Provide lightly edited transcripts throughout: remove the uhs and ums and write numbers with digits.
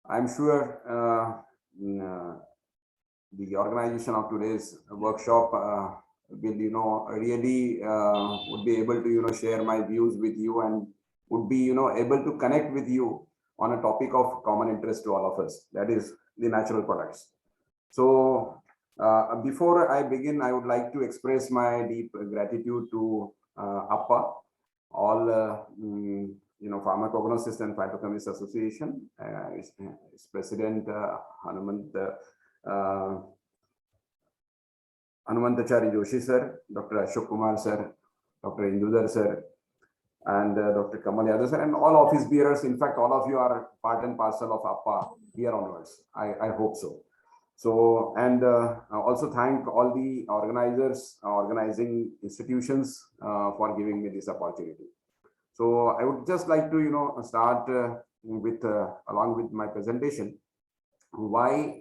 I'm sure the organization of today's workshop will, really would be able to, share my views with you and would be, able to connect with you on a topic of common interest to all of us. That is the natural products. So before I begin, I would like to express my deep gratitude to APPA, all Pharmacognosist and Phytochemist Association, its president Hanumantachari Joshi sir, Dr. Ashok Kumar sir, Dr. Indudhar sir, and Dr. Kamal Yadav sir, and all office bearers. In fact, all of you are part and parcel of APPA here onwards. I hope so. So, and also thank all the organizers, organizing institutions for giving me this opportunity. So I would just like to, start with, along with my presentation, why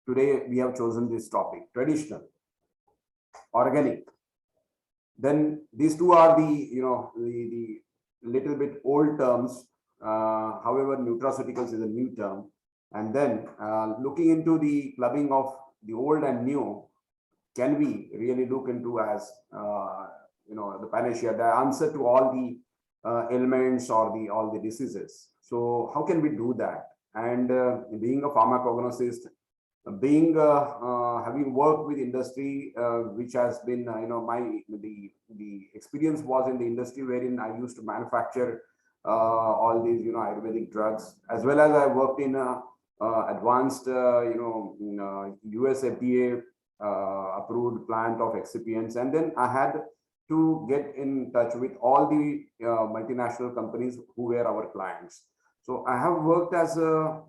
today we have chosen this topic: traditional, organic. Then these two are the little bit old terms. However, nutraceuticals is a new term. And then looking into the clubbing of the old and new, can we really look into as the panacea, the answer to all the ailments or all the diseases? So how can we do that? And being a pharmacognosist, being having worked with industry, which has been the experience was in the industry wherein I used to manufacture all these Ayurvedic drugs, as well as I worked in advanced US FDA approved plant of excipients, and then I had to get in touch with all the multinational companies who were our clients. So I have worked as a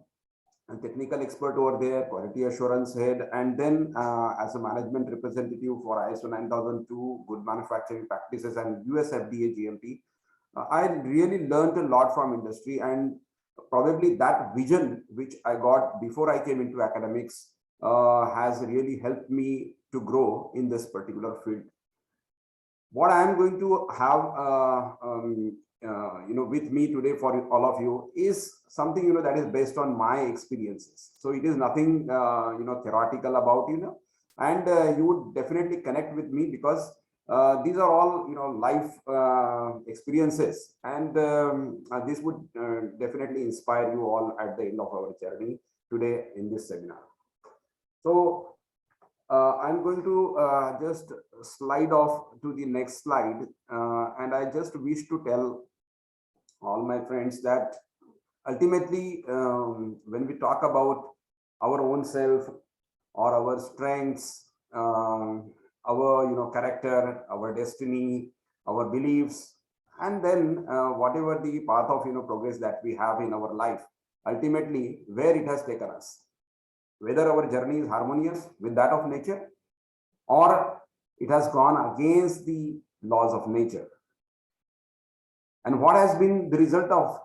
technical expert over there, quality assurance head, and then as a management representative for ISO 9002, good manufacturing practices, and US FDA GMP. I really learned a lot from industry, and probably that vision which I got before I came into academics has really helped me to grow in this particular field. What I am going to have with me today for all of you is something that is based on my experiences. So it is nothing theoretical about and you would definitely connect with me because these are all life experiences, and this would definitely inspire you all at the end of our journey today in this seminar. So I'm going to just slide off to the next slide, and I just wish to tell all my friends that ultimately when we talk about our own self or our strengths, our character, our destiny, our beliefs, and then whatever the path of progress that we have in our life, ultimately where it has taken us, whether our journey is harmonious with that of nature or it has gone against the laws of nature, and what has been the result of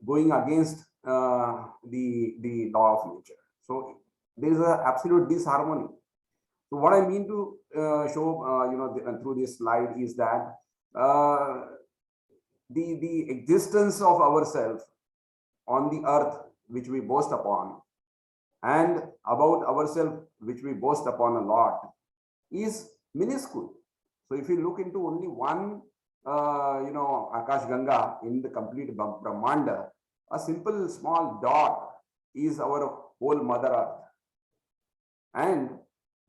going against the law of nature. So there is an absolute disharmony. So what I mean to show through this slide is that the existence of ourselves on the earth, which we boast upon, and about ourselves, which we boast upon a lot, is minuscule. So if you look into only one Akash Ganga in the complete Brahmanda, a simple small dot is our whole Mother Earth. And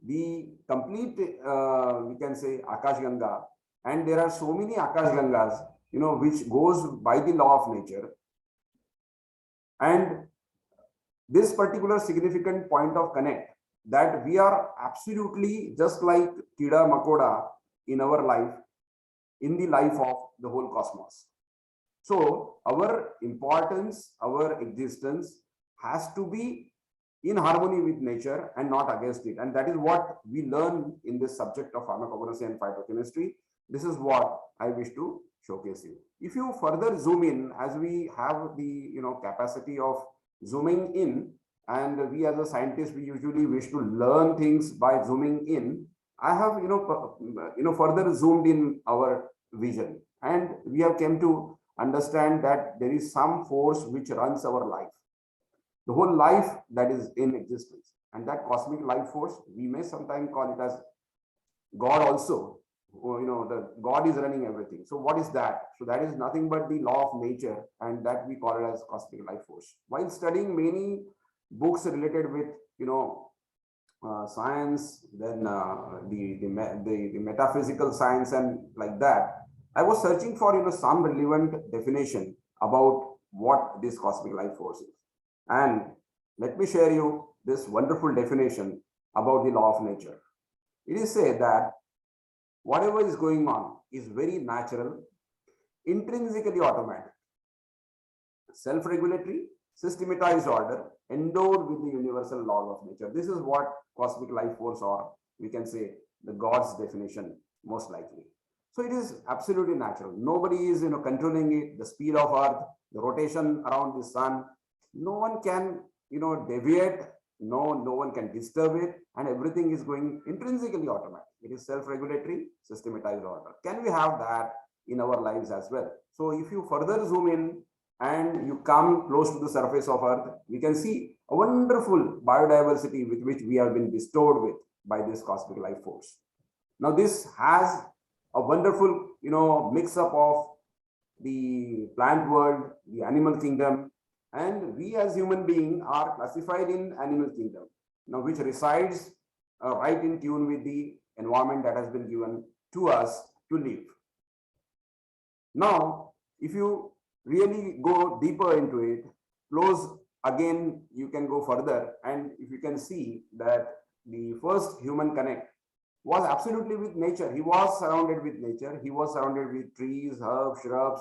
the complete, we can say, Akash Ganga, and there are so many Akash Gangas, which goes by the law of nature. And this particular significant point of connect, that we are absolutely just like Kida Makoda in our life, in the life of the whole cosmos. So our importance, our existence has to be in harmony with nature and not against it. And that is what we learn in this subject of pharmacognosy and phytochemistry. This is what I wish to showcase you. If you further zoom in, as we have the capacity of zooming in, and we as a scientist, we usually wish to learn things by zooming in. I have further zoomed in our vision, and we have came to understand that there is some force which runs our life, the whole life that is in existence. And that cosmic life force, we may sometimes call it as God also. The God is running everything. So what is that? So that is nothing but the law of nature, and that we call it as cosmic life force. While studying many books related with science, then the metaphysical science and like that, I was searching for some relevant definition about what this cosmic life force is. And let me share you this wonderful definition about the law of nature. It is said that whatever is going on is very natural, intrinsically automatic, self-regulatory, systematized order, endowed with the universal law of nature. This is what cosmic life force, or we can say the God's definition, most likely. So it is absolutely natural. Nobody is controlling it, the speed of Earth, the rotation around the sun. No one can deviate. No one can disturb it, and everything is going intrinsically automatic. It is self-regulatory, systematized order. Can we have that in our lives as well? So if you further zoom in and you come close to the surface of Earth, we can see a wonderful biodiversity with which we have been bestowed with by this cosmic life force. Now this has a wonderful mix up of the plant world, the animal kingdom, and we as human beings are classified in animal kingdom, which resides right in tune with the environment that has been given to us to live. Now, if you really go deeper into it, close again, you can go further, and if you can see that the first human connect was absolutely with nature. He was surrounded with nature. He was surrounded with trees, herbs, shrubs,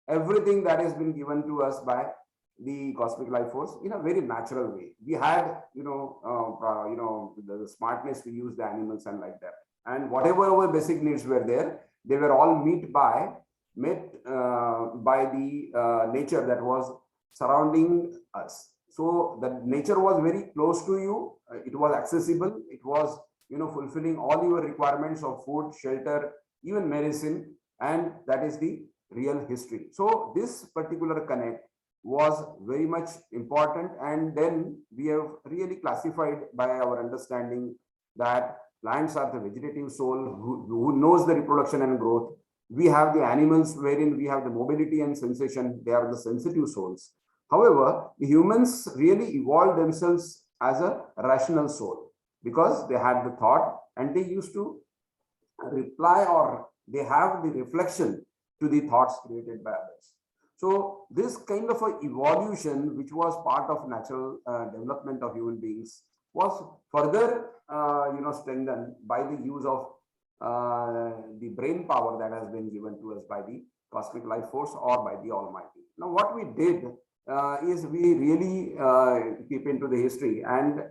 everything that has been given to us by the cosmic life force in a very natural way. We had, the smartness to use the animals and like that. And whatever our basic needs were there, they were all met by the nature that was surrounding us. So the nature was very close to you. It was accessible. It was, fulfilling all your requirements of food, shelter, even medicine, and that is the real history. So this particular connect was very much important, and then we have really classified by our understanding that plants are the vegetative soul who knows the reproduction and growth. We have the animals wherein we have the mobility and sensation. They are the sensitive souls. However, the humans really evolved themselves as a rational soul because they had the thought and they used to reply, or they have the reflection to the thoughts created by others. So this kind of a evolution, which was part of natural development of human beings, was further strengthened by the use of the brain power that has been given to us by the cosmic life force or by the Almighty. Now, what we did is we really keep into the history, and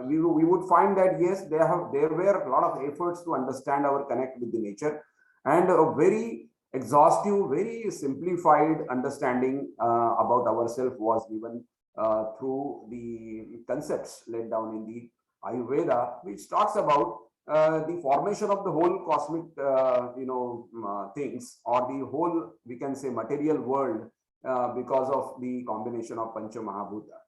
we would find that yes, there were a lot of efforts to understand our connect with the nature, and a very exhaustive, very simplified understanding about ourselves was given through the concepts laid down in the Ayurveda, which talks about the formation of the whole cosmic, things, or the whole, we can say, material world because of the combination of Pancha Mahabhuta.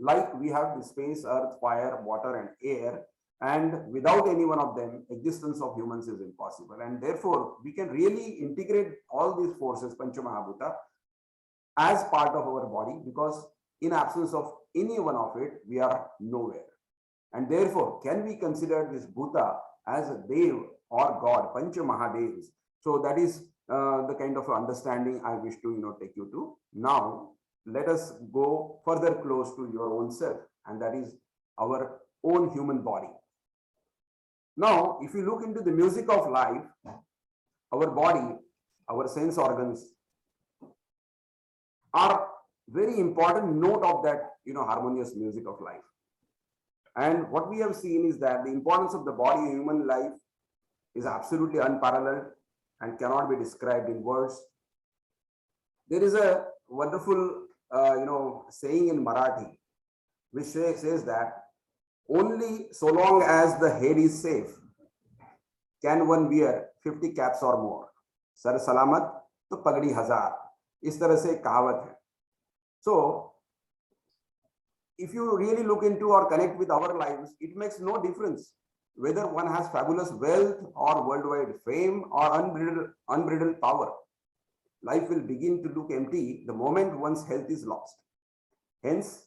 Like we have the space, earth, fire, water, and air. And without any one of them, existence of humans is impossible. And therefore, we can really integrate all these forces, Pancha Mahabhuta, as part of our body, because in absence of any one of it, we are nowhere. And therefore, can we consider this Bhuta as a Dev or God, Pancha Mahadevs? So that is the kind of understanding I wish to take you to. Now, let us go further close to your own self, and that is our own human body. Now, if you look into the music of life, our body, our sense organs are very important note of that, harmonious music of life. And what we have seen is that the importance of the body in human life is absolutely unparalleled and cannot be described in words. There is a wonderful, saying in Marathi, which says that only so long as the head is safe can one wear 50 caps or more. Sar salamat to pagdi hazar. इस तरह से कहावत है. So if you really look into or connect with our lives, it makes no difference whether one has fabulous wealth or worldwide fame or unbridled power. Life will begin to look empty the moment one's health is lost. Hence,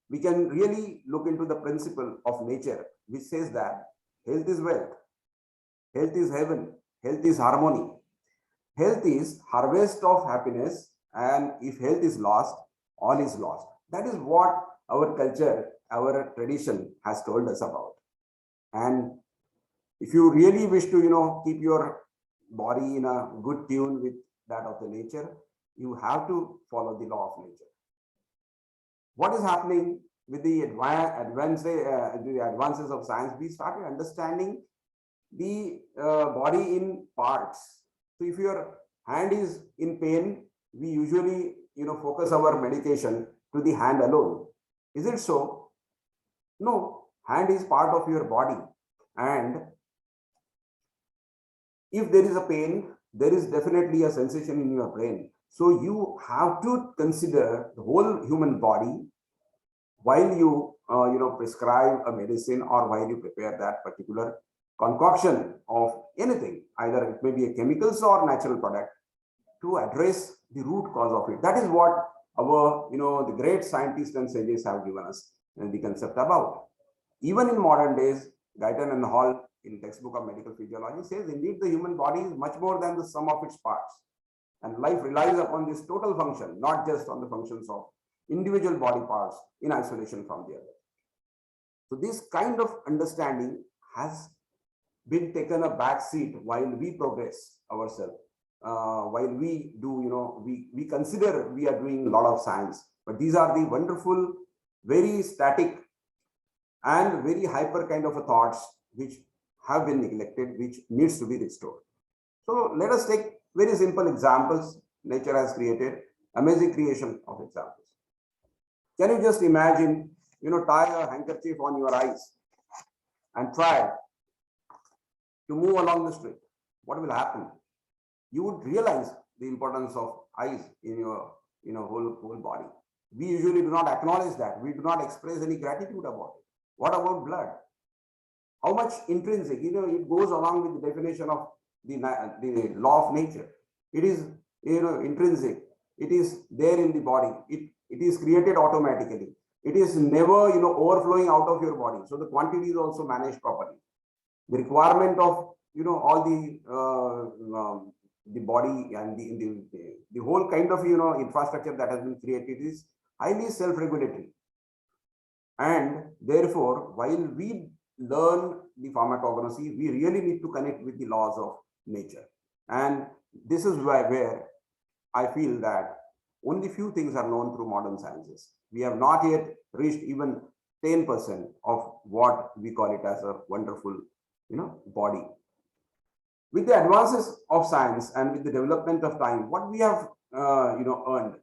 we can really look into the principle of nature, which says that health is wealth, health is heaven, health is harmony, health is harvest of happiness, and if health is lost, all is lost. That is what our culture, our tradition has told us about. And if you really wish to, keep your body in a good tune with that of the nature, you have to follow the law of nature. What is happening with the advances of science? We started understanding the body in parts. So if your hand is in pain, we usually focus our medication to the hand alone. Is it so? No, hand is part of your body, and if there is a pain, there is definitely a sensation in your brain. So you have to consider the whole human body while you prescribe a medicine or while you prepare that particular concoction of anything, either it may be a chemicals or natural product, to address the root cause of it. That is what our the great scientists and sages have given us the concept about. Even in modern days, Guyton and Hall in textbook of medical physiology says indeed the human body is much more than the sum of its parts, and life relies upon this total function, not just on the functions of individual body parts in isolation from the other. So this kind of understanding has been taken a back seat while we progress ourselves. While we do, we consider we are doing a lot of science, but these are the wonderful, very static and very hyper kind of a thoughts which have been neglected, which needs to be restored. So let us take very simple examples nature has created, amazing creation of examples. Can you just imagine, tie a handkerchief on your eyes and try to move along the street? What will happen? You would realize the importance of eyes in your whole body. We usually do not acknowledge that. We do not express any gratitude about it. What about blood? How much intrinsic? It goes along with the definition of the law of nature. It is intrinsic. It is there in the body. It is created automatically. It is never overflowing out of your body. So the quantity is also managed properly. The requirement of all the body and the whole kind of infrastructure that has been created is highly self-regulatory. And therefore, while we learn the pharmacognosy, we really need to connect with the laws of nature. And this is where I feel that only few things are known through modern sciences. We have not yet reached even 10% of what we call it as a wonderful body. With the advances of science and with the development of time, what we have earned,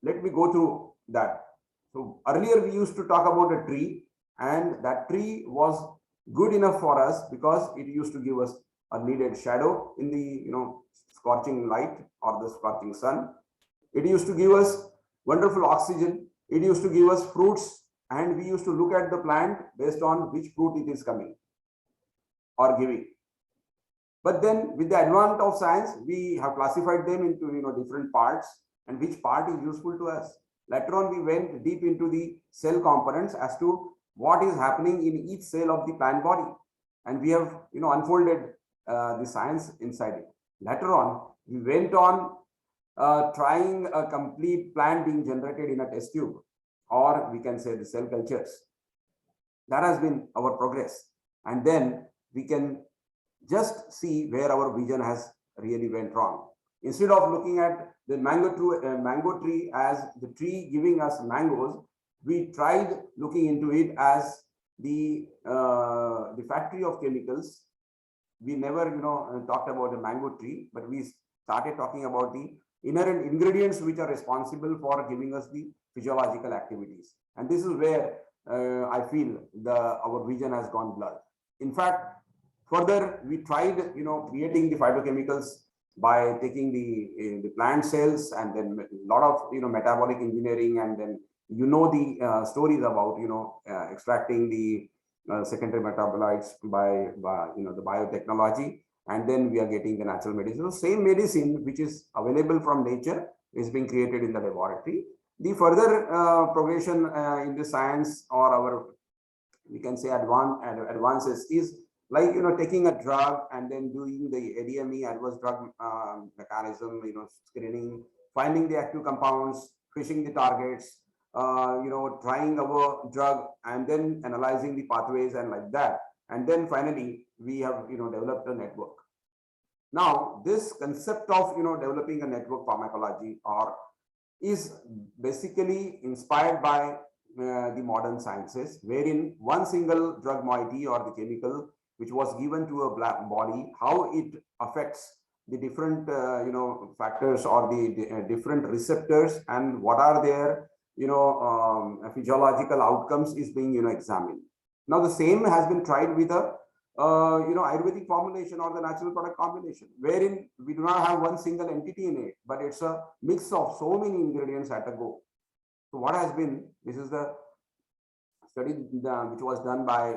let me go through that. So earlier we used to talk about a tree, and that tree was good enough for us because it used to give us a needed shadow in the scorching light or the scorching sun. It used to give us wonderful oxygen. It used to give us fruits, and we used to look at the plant based on which fruit it is coming or giving. But then with the advent of science, we have classified them into different parts, and which part is useful to us. Later on, we went deep into the cell components as to what is happening in each cell of the plant body, and we have unfolded the science inside it. Later on, we went on trying a complete plant being generated in a test tube, or we can say the cell cultures. That has been our progress, and then we can just see where our vision has really went wrong. Instead of looking at the mango tree as the tree giving us mangoes, we tried looking into it as the factory of chemicals. We never talked about the mango tree, but we started talking about the inherent ingredients which are responsible for giving us the physiological activities. And this is where I feel our vision has gone blurred. In fact, further we tried creating the phytochemicals by taking the plant cells and then a lot of metabolic engineering, and then the stories about extracting the secondary metabolites by the biotechnology, and then we are getting the natural medicine. So same medicine which is available from nature is being created in the laboratory. The further progression in the science, or our, we can say, advances, is like taking a drug and then doing the ADME, adverse drug mechanism, screening, finding the active compounds, fishing the targets, trying our drug and then analyzing the pathways and like that, and then finally we have developed a network. Now this concept of developing a network pharmacology or is basically inspired by the modern sciences, wherein one single drug moiety or the chemical which was given to a black body, how it affects the different factors or the different receptors, and what are their physiological outcomes is being examined. Now the same has been tried with a Ayurvedic formulation or the natural product combination, wherein we do not have one single entity in it, but it's a mix of so many ingredients at a go. So what has been, this is the study which was done by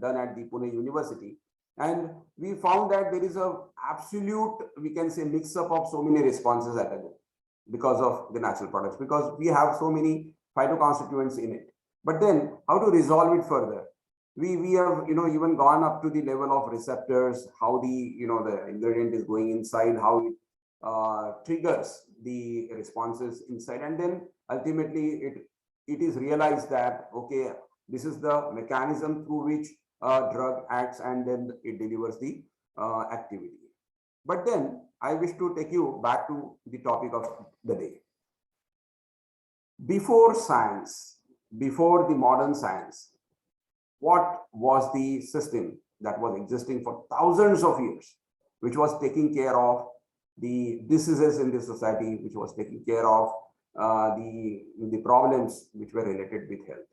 done at the Pune University, and we found that there is a absolute, we can say, mix up of so many responses at a go because of the natural products, because we have so many phytoconstituents in it. But then how to resolve it further? We have even gone up to the level of receptors, how the the ingredient is going inside, how it triggers the responses inside, and then ultimately it is realized that okay, this is the mechanism through which a drug acts, and then it delivers the activity. But then I wish to take you back to the topic of the day. Before science, before the modern science, what was the system that was existing for thousands of years, which was taking care of the diseases in the society, which was taking care of the problems which were related with health?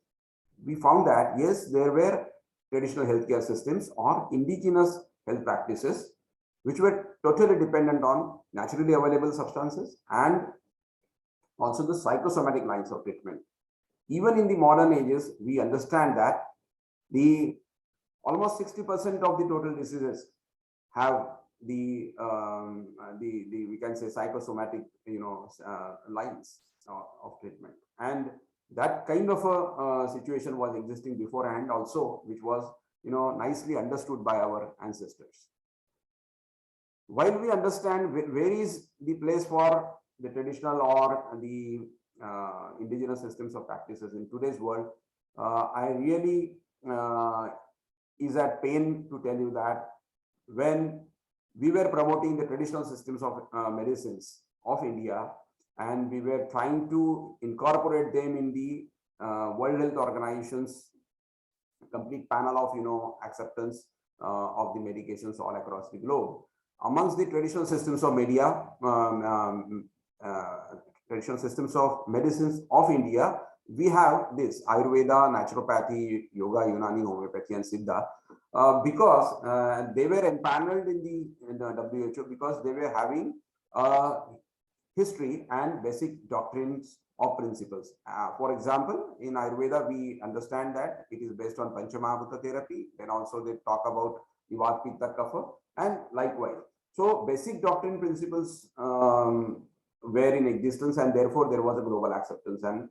We found that yes, there were traditional healthcare systems or indigenous health practices which were totally dependent on naturally available substances and also the psychosomatic lines of treatment. Even in the modern ages, we understand that the almost 60% of the total diseases have the we can say psychosomatic lines of treatment, and that kind of a situation was existing beforehand also, which was nicely understood by our ancestors. While we understand where is the place for the traditional or the indigenous systems of practices in today's world, I really is at pain to tell you that when we were promoting the traditional systems of medicines of India, and we were trying to incorporate them in the World Health Organization's complete panel of acceptance of the medications all across the globe. Amongst the traditional systems of traditional systems of medicines of India, we have this Ayurveda, naturopathy, yoga, Unani, homeopathy, and Siddha, because they were empaneled in the WHO because they were having history and basic doctrines of principles. For example, in Ayurveda, we understand that it is based on Panchamahabhuta therapy. Then also they talk about Vata, Pitta, Kapha, and likewise. So basic doctrine principles were in existence, and therefore there was a global acceptance, and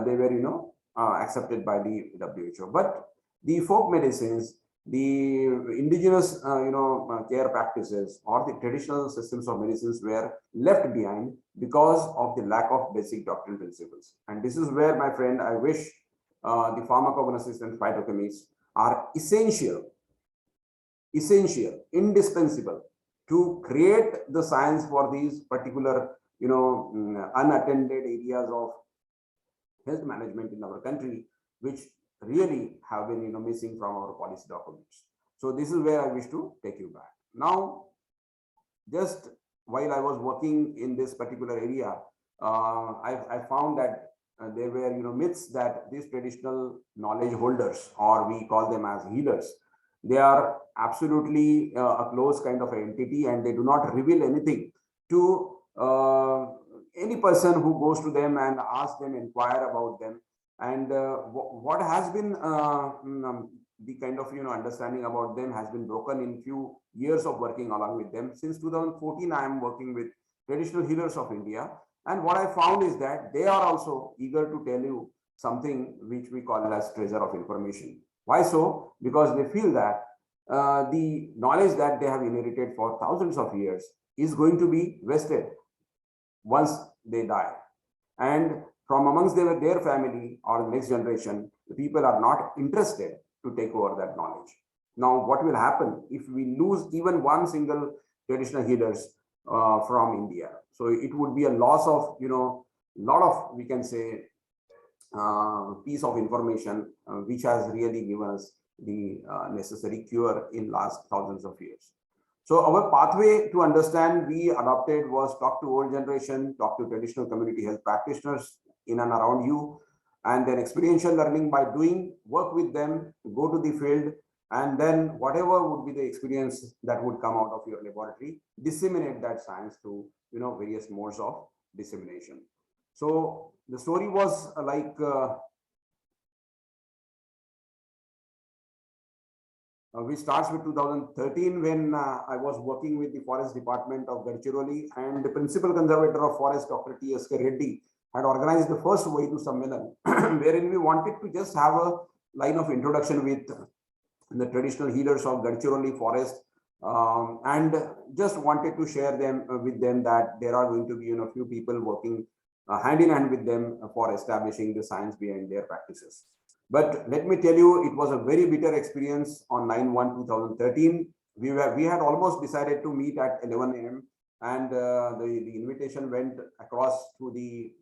they were accepted by the WHO. But the folk medicines, the indigenous care practices, or the traditional systems of medicines were left behind because of the lack of basic doctrine principles. And this is where, my friend, I wish the pharmacognosists and phytochemists are essential, indispensable to create the science for these particular unattended areas of health management in our country, which really have been missing from our policy documents. So this is where I wish to take you back. Now, just while I was working in this particular area, I found that there were myths that these traditional knowledge holders, or we call them as healers, They are absolutely a close kind of entity, and they do not reveal anything to any person who goes to them and ask them, inquire about them. And what has been the kind of understanding about them has been broken in few years of working along with them. Since 2014, I am working with traditional healers of India, and what I found is that they are also eager to tell you something which we call as treasure of information. Why so? Because they feel that the knowledge that they have inherited for thousands of years is going to be wasted once they die. And from amongst their family or the next generation, the people are not interested to take over that knowledge. Now, what will happen if we lose even one single traditional healers from India? So it would be a loss of, lot of, we can say, piece of information which has really given us the necessary cure in last thousands of years. So our pathway to understand we adopted was talk to old generation, talk to traditional community health practitioners in and around you, and then experiential learning by doing, work with them, go to the field, and then whatever would be the experience that would come out of your laboratory, disseminate that science through various modes of dissemination. So the story was like we starts with 2013 when I was working with the Forest Department of Gadchiroli, and the Principal Conservator of Forest, Dr. T.S.K. Reddy, had organized the first Vaidu Sammelan, wherein we wanted to just have a line of introduction with the traditional healers of Gadchiroli Forest, and just wanted to share them with them that there are going to be few people working hand in hand with them for establishing the science behind their practices. But let me tell you, it was a very bitter experience on 9/1/2013. We had almost decided to meet at 11 a.m. and the invitation went across to the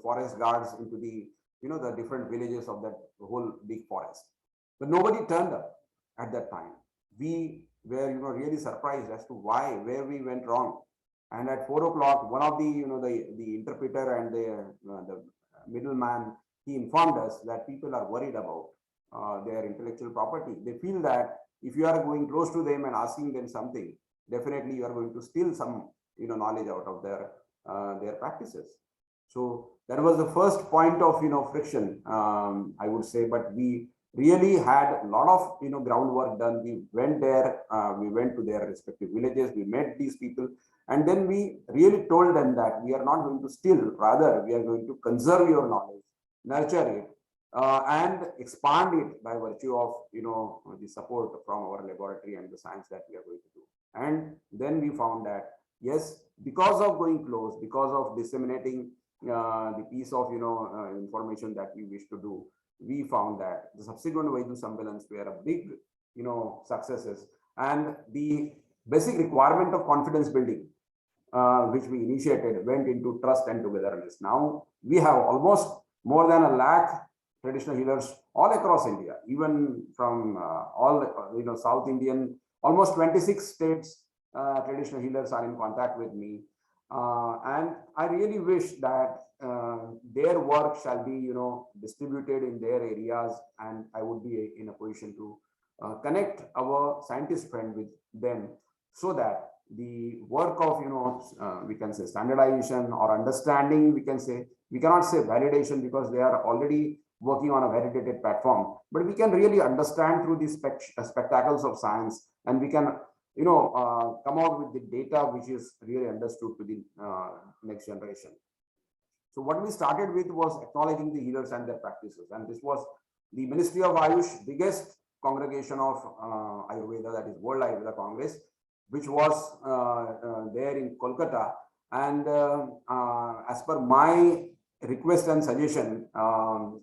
forest guards into the the different villages of that whole big forest. But nobody turned up at that time. We were really surprised as to where we went wrong. And at 4 o'clock, one of the the interpreter and the middleman, he informed us that people are worried about their intellectual property. They feel that if you are going close to them and asking them something, definitely you are going to steal some knowledge out of their practices. So that was the first point of friction, I would say. But we really had a lot of groundwork done. We went there, we went to their respective villages, we met these people, and then we really told them that we are not going to steal, rather we are going to conserve your knowledge, nurture it, and expand it by virtue of the support from our laboratory and the science that we are going to do. And then we found that yes, because of going close, because of disseminating the piece of information that we wish to do, we found that the subsequent Vaidu Sammelans were a big successes, and the basic requirement of confidence building which we initiated went into trust and togetherness. Now we have almost more than 1 lakh traditional healers all across India, even from all South Indian, almost 26 states traditional healers are in contact with me, and I really wish that their work shall be distributed in their areas, and I would be in a position to connect our scientist friend with them, so that the work of we can say standardization or understanding, we cannot say validation because they are already working on a validated platform, but we can really understand through these spectacles of science, and we can come out with the data which is really understood to the next generation. So what we started with was acknowledging the healers and their practices, and this was the Ministry of Ayush biggest congregation of Ayurveda, that is World Ayurveda Congress, which was there in Kolkata. And as per my request and suggestion,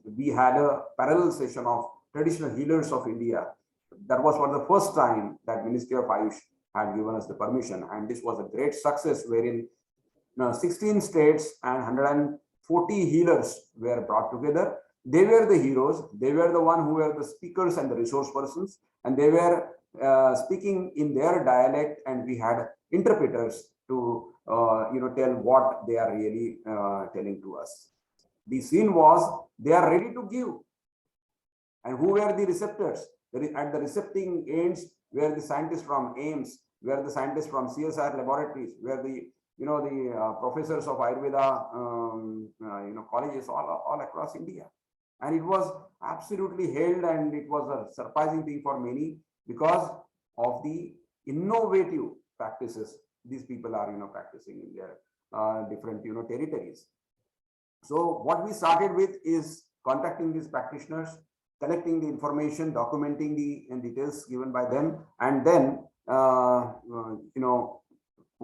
we had a parallel session of traditional healers of India. That was for the first time that Ministry of Ayush had given us the permission, and this was a great success, wherein 16 states and 140 healers were brought together. They were the heroes. They were the one who were the speakers and the resource persons, and they were speaking in their dialect, and we had interpreters to tell what they are really telling to us. The scene was they are ready to give, and who were the receptors? at the receiving ends, where the scientists from AIMS, where the scientists from CSR laboratories, where the professors of Ayurveda, colleges all across India. And it was absolutely held, and it was a surprising thing for many because of the innovative practices these people are, practicing in their different, territories. So what we started with is contacting these practitioners, collecting the information, documenting the details given by them, and then,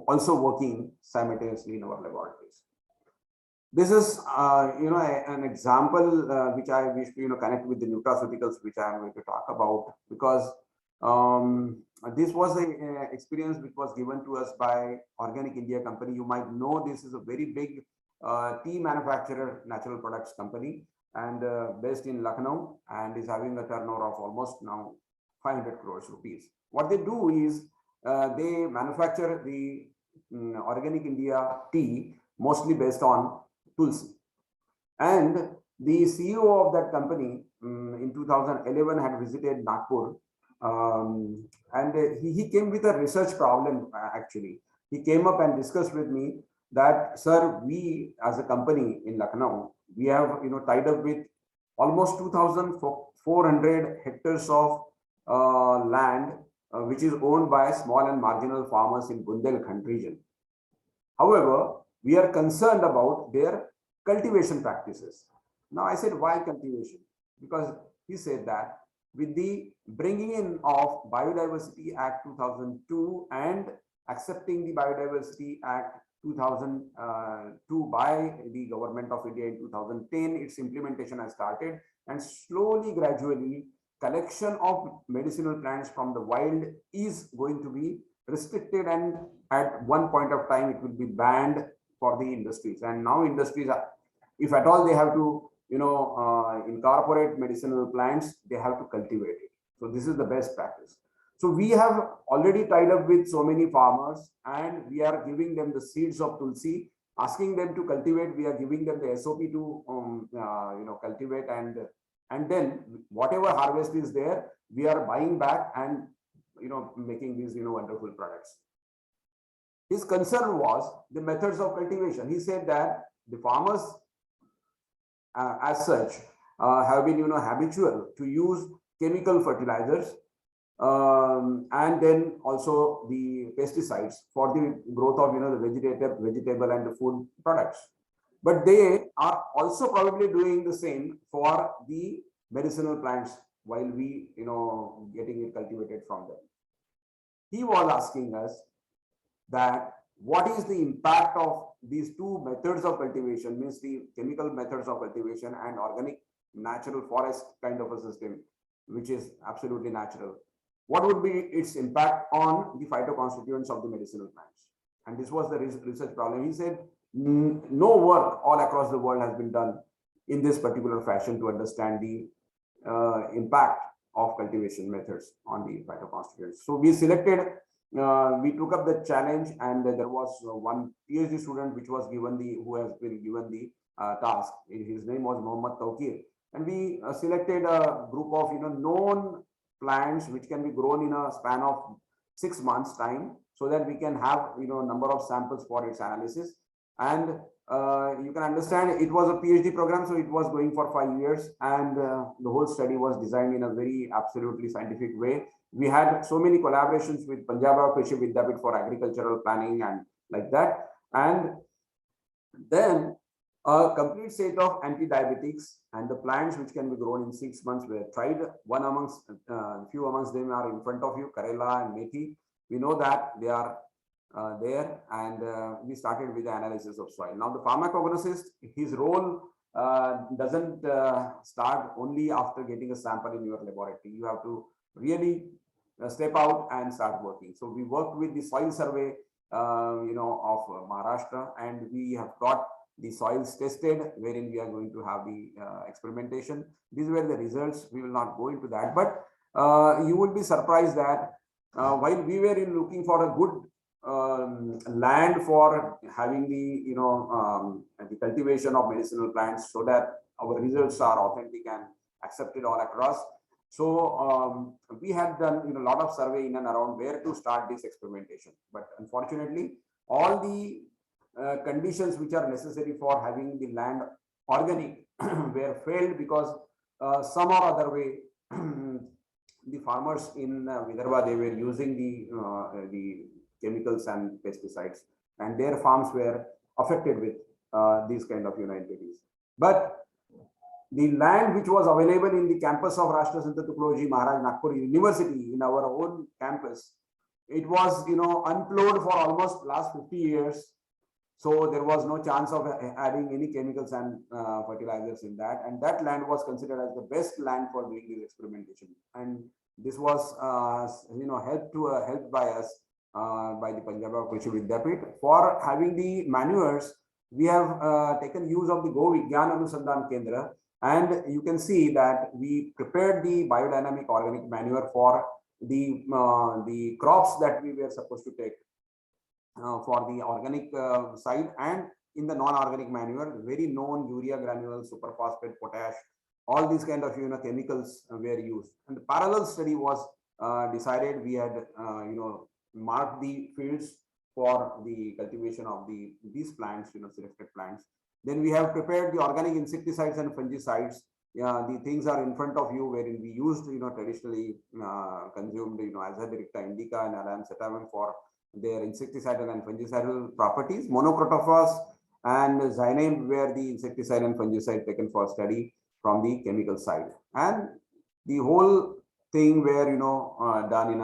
also working simultaneously in our laboratories. This is, an example which I wish to, connect with the nutraceuticals, which I am going to talk about, because this was an experience which was given to us by Organic India company. You might know this is a very big tea manufacturer, natural products company, and based in Lucknow, and is having a turnover of almost now 500 crores rupees. What they do is they manufacture the Organic India tea, mostly based on Tulsi. And the CEO of that company in 2011 had visited Nagpur, and he came with a research problem. Actually, he came up and discussed with me that, sir, we as a company in Lucknow, we have tied up with almost 2,400 hectares of land which is owned by small and marginal farmers in Bundelkhand region. However, we are concerned about their cultivation practices. Now I said, why cultivation? Because he said that with the bringing in of Biodiversity Act 2002 and accepting the Biodiversity Act 2002 by the Government of India in 2010, its implementation has started, and slowly, gradually, collection of medicinal plants from the wild is going to be restricted, and at one point of time it will be banned for the industries. And now industries are, if at all they have to incorporate medicinal plants, they have to cultivate it. So this is the best practice. So we have already tied up with so many farmers, and we are giving them the seeds of Tulsi, asking them to cultivate. We are giving them the SOP to cultivate, and then whatever harvest is there, we are buying back and making these wonderful products. His concern was the methods of cultivation. He said that the farmers as such have been habitual to use chemical fertilizers, and then also the pesticides for the growth of the vegetable and the food products. But they are also probably doing the same for the medicinal plants while we getting it cultivated from them. He was asking us that what is the impact of these two methods of cultivation, means the chemical methods of cultivation and organic natural forest kind of a system, which is absolutely natural. What would be its impact on the phytoconstituents of the medicinal plants? And this was the research problem. He said no work all across the world has been done in this particular fashion to understand the impact of cultivation methods on the phytoconstituents. So we selected, we took up the challenge, and there was one PhD student who has been given the task. His name was Mohammad Tawkir, and we selected a group of known plants which can be grown in a span of 6 months time, so that we can have number of samples for its analysis. And you can understand it was a PhD program, so it was going for 5 years, and the whole study was designed in a very absolutely scientific way. We had so many collaborations with Punjab Krishi Vidyapit for agricultural planning and like that. And then a complete set of anti-diabetics and the plants which can be grown in 6 months were tried. One amongst few amongst them are in front of you, Karela and Methi. We know that they are there, and we started with the analysis of soil. Now the pharmacognosist, his role doesn't start only after getting a sample in your laboratory. You have to really step out and start working. So we worked with the soil survey of Maharashtra, and we have got the soils tested, wherein we are going to have the experimentation. These were the results. We will not go into that, but you will be surprised that while we were looking for a good land for having the cultivation of medicinal plants, so that our results are authentic and accepted all across, So we had done a lot of survey in and around where to start this experimentation. But unfortunately, all the conditions which are necessary for having the land organic were failed because some or other way the farmers in Vidarbha, they were using the chemicals and pesticides, and their farms were affected with these kind of entities. But the land which was available in the campus of Rashtra Sant Tukadoji Maharaj Nagpur University, in our own campus, it was unplowed for almost last 50 years. So there was no chance of adding any chemicals and fertilizers in that, and that land was considered as the best land for doing this experimentation. And this was helped by us by the Punjab Krishi Vidyapit for having the manures. We have taken use of the Go Vigyan Anusandhan Kendra, and you can see that we prepared the biodynamic organic manure for the crops that we were supposed to take for the organic side, and in the non-organic manure, very known urea granules, superphosphate, potash, all these kind of chemicals were used. And the parallel study was decided. We had marked the fields for the cultivation of these plants, selected plants. Then we have prepared the organic insecticides and fungicides. The things are in front of you, wherein we used traditionally consumed Azadirachta indica and Alam cetamine for their insecticidal and fungicidal properties. Monocrotophos and Ziname were the insecticide and fungicide taken for study from the chemical side, and the whole thing were done in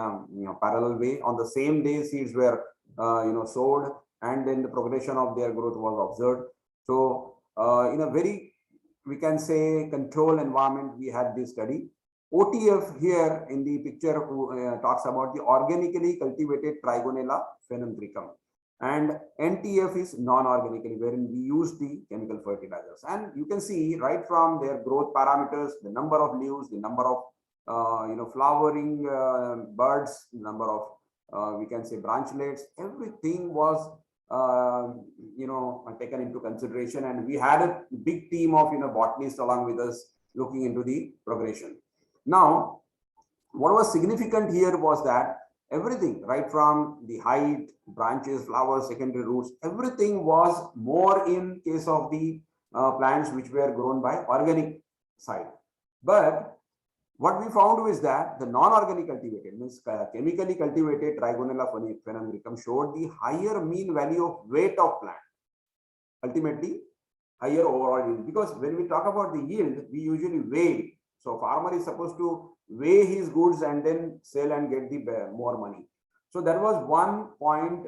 a parallel way. On the same day, seeds were sowed, and then the progression of their growth was observed. So in a very, we can say, controlled environment, we had this study. OTF here in the picture talks about the organically cultivated Trigonella phenanthricum, and NTF is non-organically, wherein we use the chemical fertilizers. And you can see right from their growth parameters, the number of leaves, the number of flowering buds, number of we can say branchlets, everything was taken into consideration, and we had a big team of botanists along with us looking into the progression. Now, what was significant here was that everything, right from the height, branches, flowers, secondary roots, everything was more in case of the plants which were grown by organic side. But what we found is that the non-organic cultivated, means chemically cultivated Trigonella phenanthricum showed the higher mean value of weight of plant. Ultimately, higher overall yield. Because when we talk about the yield, we usually weigh. So farmer is supposed to weigh his goods and then sell and get the more money. So that was one point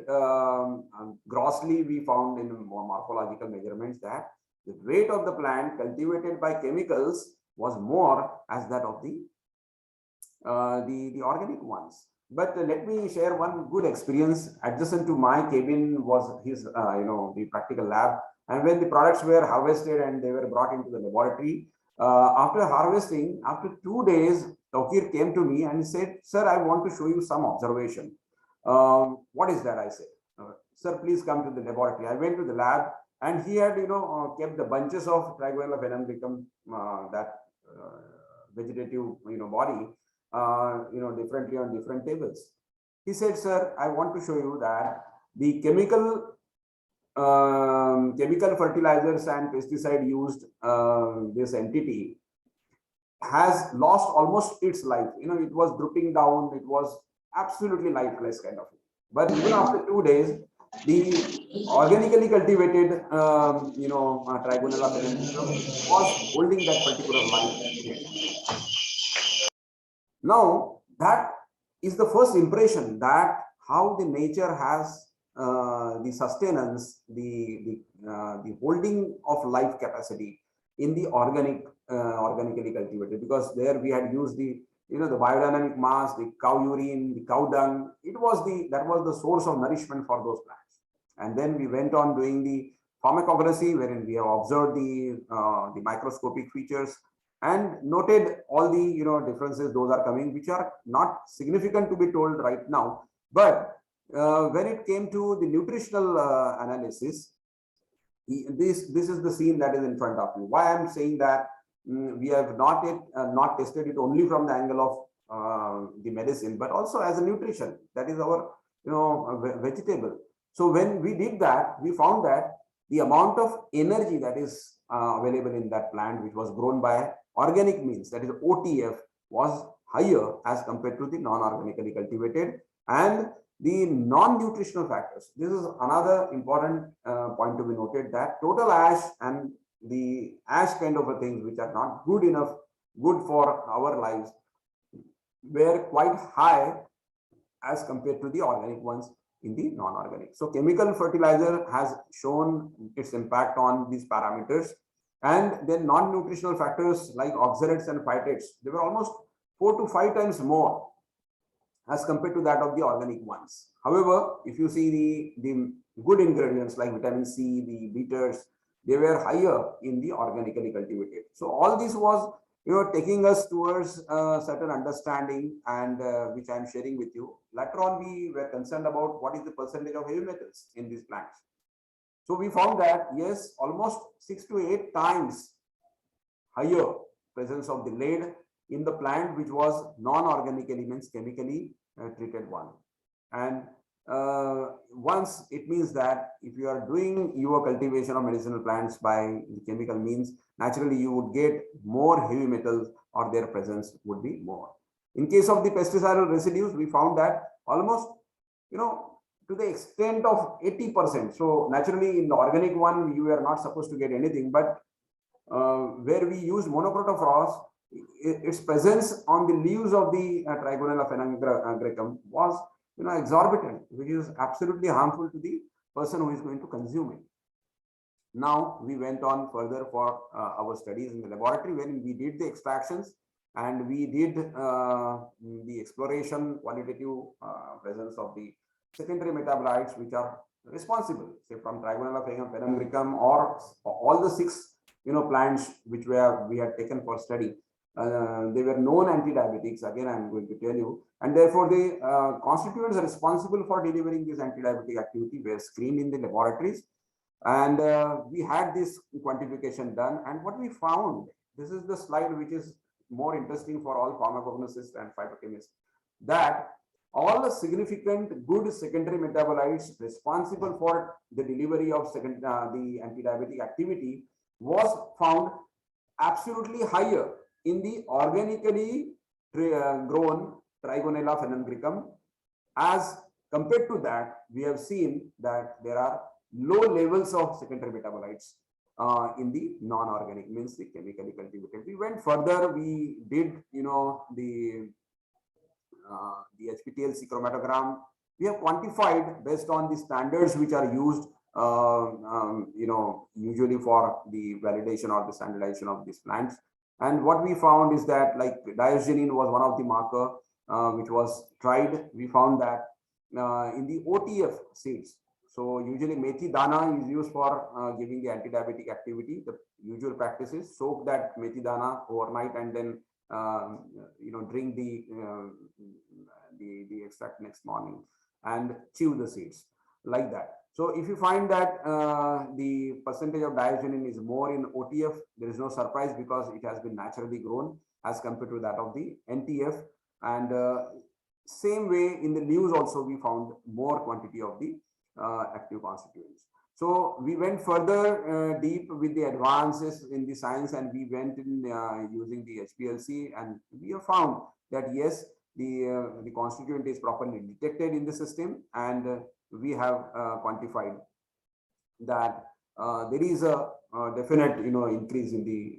grossly we found in morphological measurements, that the weight of the plant cultivated by chemicals was more as that of the organic ones. But let me share one good experience. Adjacent to my cabin was his the practical lab, and when the products were harvested and they were brought into the laboratory, after harvesting, after 2 days, Tokir came to me and said, "Sir, I want to show you some observation." What is that? I said, "Sir, please come to the laboratory." I went to the lab, and he had kept the bunches of Trigonella phenanthricum, that vegetative body, differently on different tables. He said, "Sir, I want to show you that the chemical fertilizers and pesticide used, this entity has lost almost its life. It was drooping down. It was absolutely lifeless kind of. But even after 2 days, the organically cultivated, Trigonella phenanthricum was holding that particular life in it. Now, that is the first impression, that how the nature has the sustenance, the holding of life capacity in the organically cultivated, because there we had used the the biodynamic mass, the cow urine, the cow dung. That was the source of nourishment for those plants. And then we went on doing the pharmacography, wherein we have observed the microscopic features and noted all the differences. Those are coming, which are not significant to be told right now. But when it came to the nutritional analysis, this is the scene that is in front of you. Why I'm saying that? we have not yet not tested it only from the angle of the medicine, but also as a nutrition. That is our vegetable. So when we did that, we found that the amount of energy that is available in that plant, which was grown by organic means, that is OTF, was higher as compared to the non-organically cultivated. And the non-nutritional factors, this is another important point to be noted, that total ash and the ash kind of a things which are not good enough, good for our lives, were quite high as compared to the organic ones in the non-organic. So chemical fertilizer has shown its impact on these parameters. And then non-nutritional factors like oxalates and phytates, they were almost 4 to 5 times more as compared to that of the organic ones. However, if you see the good ingredients like vitamin C, the bitters, they were higher in the organically cultivated. So all this was taking us towards a certain understanding, and which I am sharing with you. Later on, we were concerned about what is the percentage of heavy metals in these plants. So we found that yes, almost 6 to 8 times higher presence of the lead in the plant which was non-organic elements, chemically treated one. And once it means that if you are doing your cultivation of medicinal plants by the chemical means, naturally you would get more heavy metals, or their presence would be more. In case of the pesticidal residues, we found that almost to the extent of 80%. So naturally in the organic one you are not supposed to get anything, but where we use monocrotophos, its presence on the leaves of the Trigonella phenangraecum was exorbitant, which is absolutely harmful to the person who is going to consume it. Now we went on further for our studies in the laboratory, when we did the extractions and we did the exploration, qualitative presence of the secondary metabolites which are responsible, say from Trigonella phenangraecum or all the 6 plants which we had taken for study. They were known anti-diabetics, again I am going to tell you, and therefore the constituents responsible for delivering this anti-diabetic activity were screened in the laboratories, and we had this quantification done. And what we found, this is the slide which is more interesting for all pharmacognosists and phytochemists, that all the significant good secondary metabolites responsible for the delivery of the anti-diabetic activity was found absolutely higher in the organically grown Trigonella phenangraecum. As compared to that, we have seen that there are low levels of secondary metabolites in the non-organic, means the chemically cultivated. We went further, we did the HPTLC chromatogram. We have quantified based on the standards which are used usually for the validation or the standardization of these plants. And what we found is that, like, diagenin was one of the marker which was tried. We found that in the OTF seeds, so usually methi dana is used for giving the anti-diabetic activity. The usual practice is soak that methi dana overnight and then drink the extract next morning and chew the seeds like that. So if you find that the percentage of diagenin is more in OTF, there is no surprise, because it has been naturally grown as compared to that of the NTF. And same way in the leaves also we found more quantity of the active constituents. So we went further deep with the advances in the science, and we went in using the HPLC, and we have found that yes, the constituent is properly detected in the system, and we have quantified that there is a definite increase in the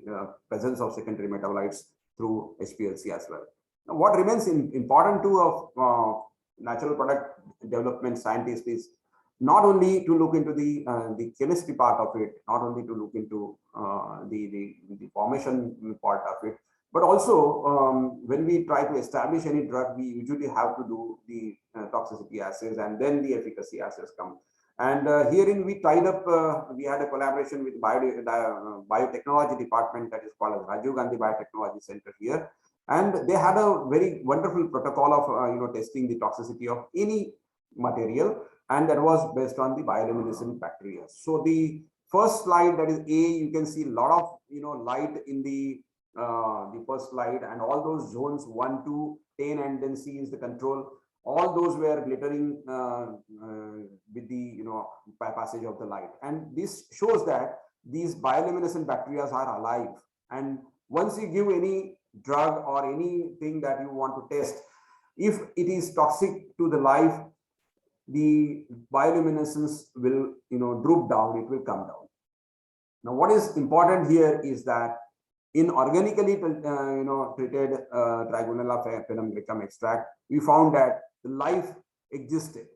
presence of secondary metabolites through HPLC as well. Now, what remains important to of natural product development scientist is not only to look into the chemistry part of it, not only to look into the formation part of it, but also when we try to establish any drug, we usually have to do the toxicity assays, and then the efficacy assays come. And herein we tied up, we had a collaboration with biotechnology department, that is called as Rajiv Gandhi Biotechnology Center here, and they had a very wonderful protocol of testing the toxicity of any material, and that was based on the bioluminescent bacteria. So the first slide, that is A, you can see a lot of light in the the first slide, and all those zones 1 to 10, and then C is the control. All those were glittering with the passage of the light, and this shows that these bioluminescent bacteria are alive. And once you give any drug or anything that you want to test, if it is toxic to the life, the bioluminescence will droop down, it will come down. Now what is important here is that in organically treated Trigonella phenumgricum extract, we found that the life existed,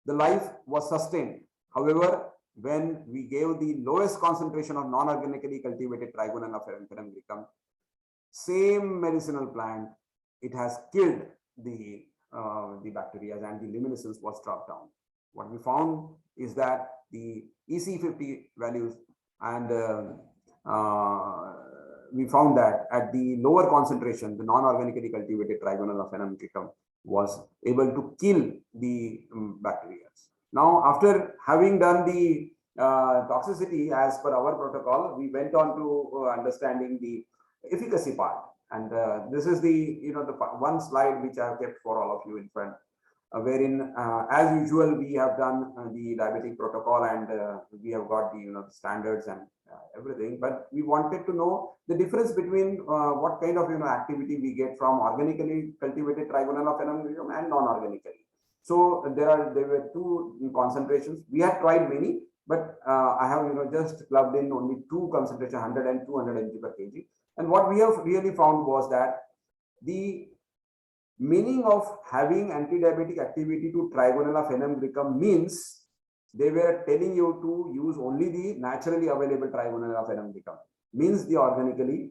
the life was sustained. However, when we gave the lowest concentration of non-organically cultivated Trigonella phenumgricum, same medicinal plant, it has killed the bacteria, and the luminescence was dropped down. What we found is that the EC50 values, and we found that at the lower concentration, the non-organically cultivated Trigonella phenumgricum was able to kill the bacteria. Now, after having done the toxicity as per our protocol, we went on to understanding the efficacy part. And this is the the one slide which I have kept for all of you in front, wherein as usual we have done the diabetic protocol, and we have got the standards and everything, but we wanted to know the difference between what kind of activity we get from organically cultivated Trigonella phenumgricum and non-organically. So there were two concentrations. We had tried many, but I have just clubbed in only two concentration, 100 and 200 mg per kg. And what we have really found was that the meaning of having anti-diabetic activity to Trigonella phenumgricum means they were telling you to use only the naturally available Trigonella phenumgricum, means the organically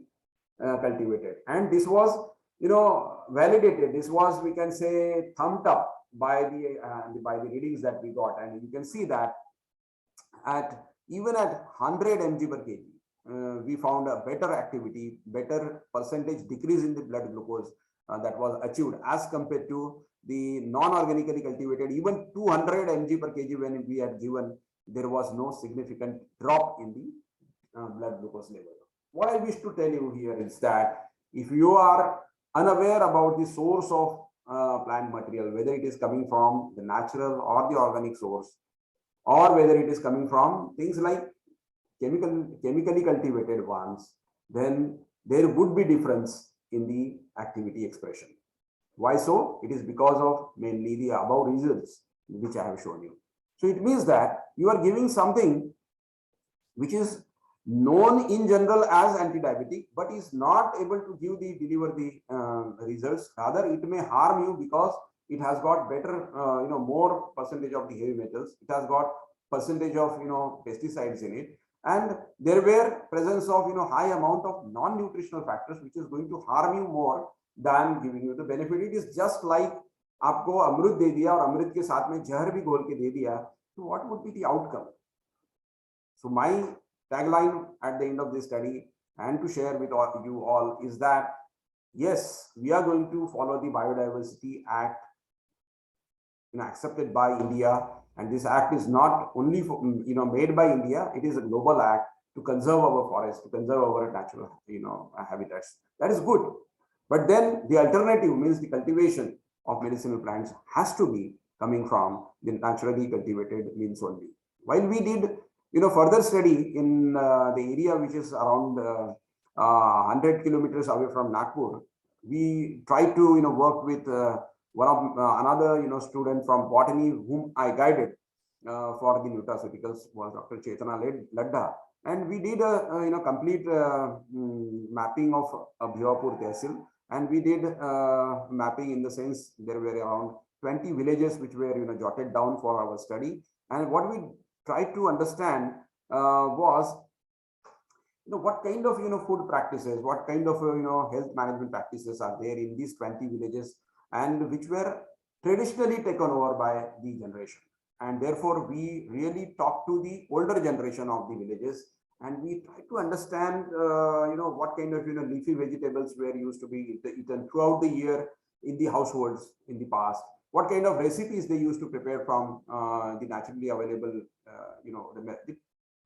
cultivated. And this was validated. This was, we can say, thumbed up by the readings that we got. And you can see that even at 100 mg per kg, we found a better activity, better percentage decrease in the blood glucose that was achieved as compared to the non-organically cultivated. Even 200 mg per kg when we had given, there was no significant drop in the blood glucose level. What I wish to tell you here is that if you are unaware about the source of plant material, whether it is coming from the natural or the organic source, or whether it is coming from things like chemically cultivated ones, then there would be difference in the activity expression. Why so? It is because of mainly the above reasons which I have shown you. So it means that you are giving something which is known in general as anti-diabetic, but is not able to deliver the results. Rather, it may harm you because it has got better, more percentage of the heavy metals. It has got percentage of pesticides in it, and there were presence of high amount of non-nutritional factors, which is going to harm you more than giving you the benefit. It is just like आपको अमृत दे दिया और अमृत के साथ में जहर भी घोल के दे दिया, so what would be the outcome? So my tagline at the end of this study and to share with you all is that yes, we are going to follow the Biodiversity Act accepted by India, and this act is not only for, made by India. It is a global act to conserve our forests, to conserve our natural habitats. That is good, but then the alternative means the cultivation of medicinal plants has to be coming from the naturally cultivated means only. While we did further study in the area which is around 100 kilometers away from Nagpur, we tried to work with one of another student from botany whom I guided for the nutraceuticals, was Dr. Chetana Ladda, and we did a complete mapping of Bhivapur Tehsil, and we did mapping in the sense there were around 20 villages which were jotted down for our study. And what we tried to understand was what kind of food practices, what kind of health management practices are there in these 20 villages, and which were traditionally taken over by the generation. And therefore we really talked to the older generation of the villages, and we tried to understand what kind of leafy vegetables were used to be eaten throughout the year in the households in the past, what kind of recipes they used to prepare from the naturally available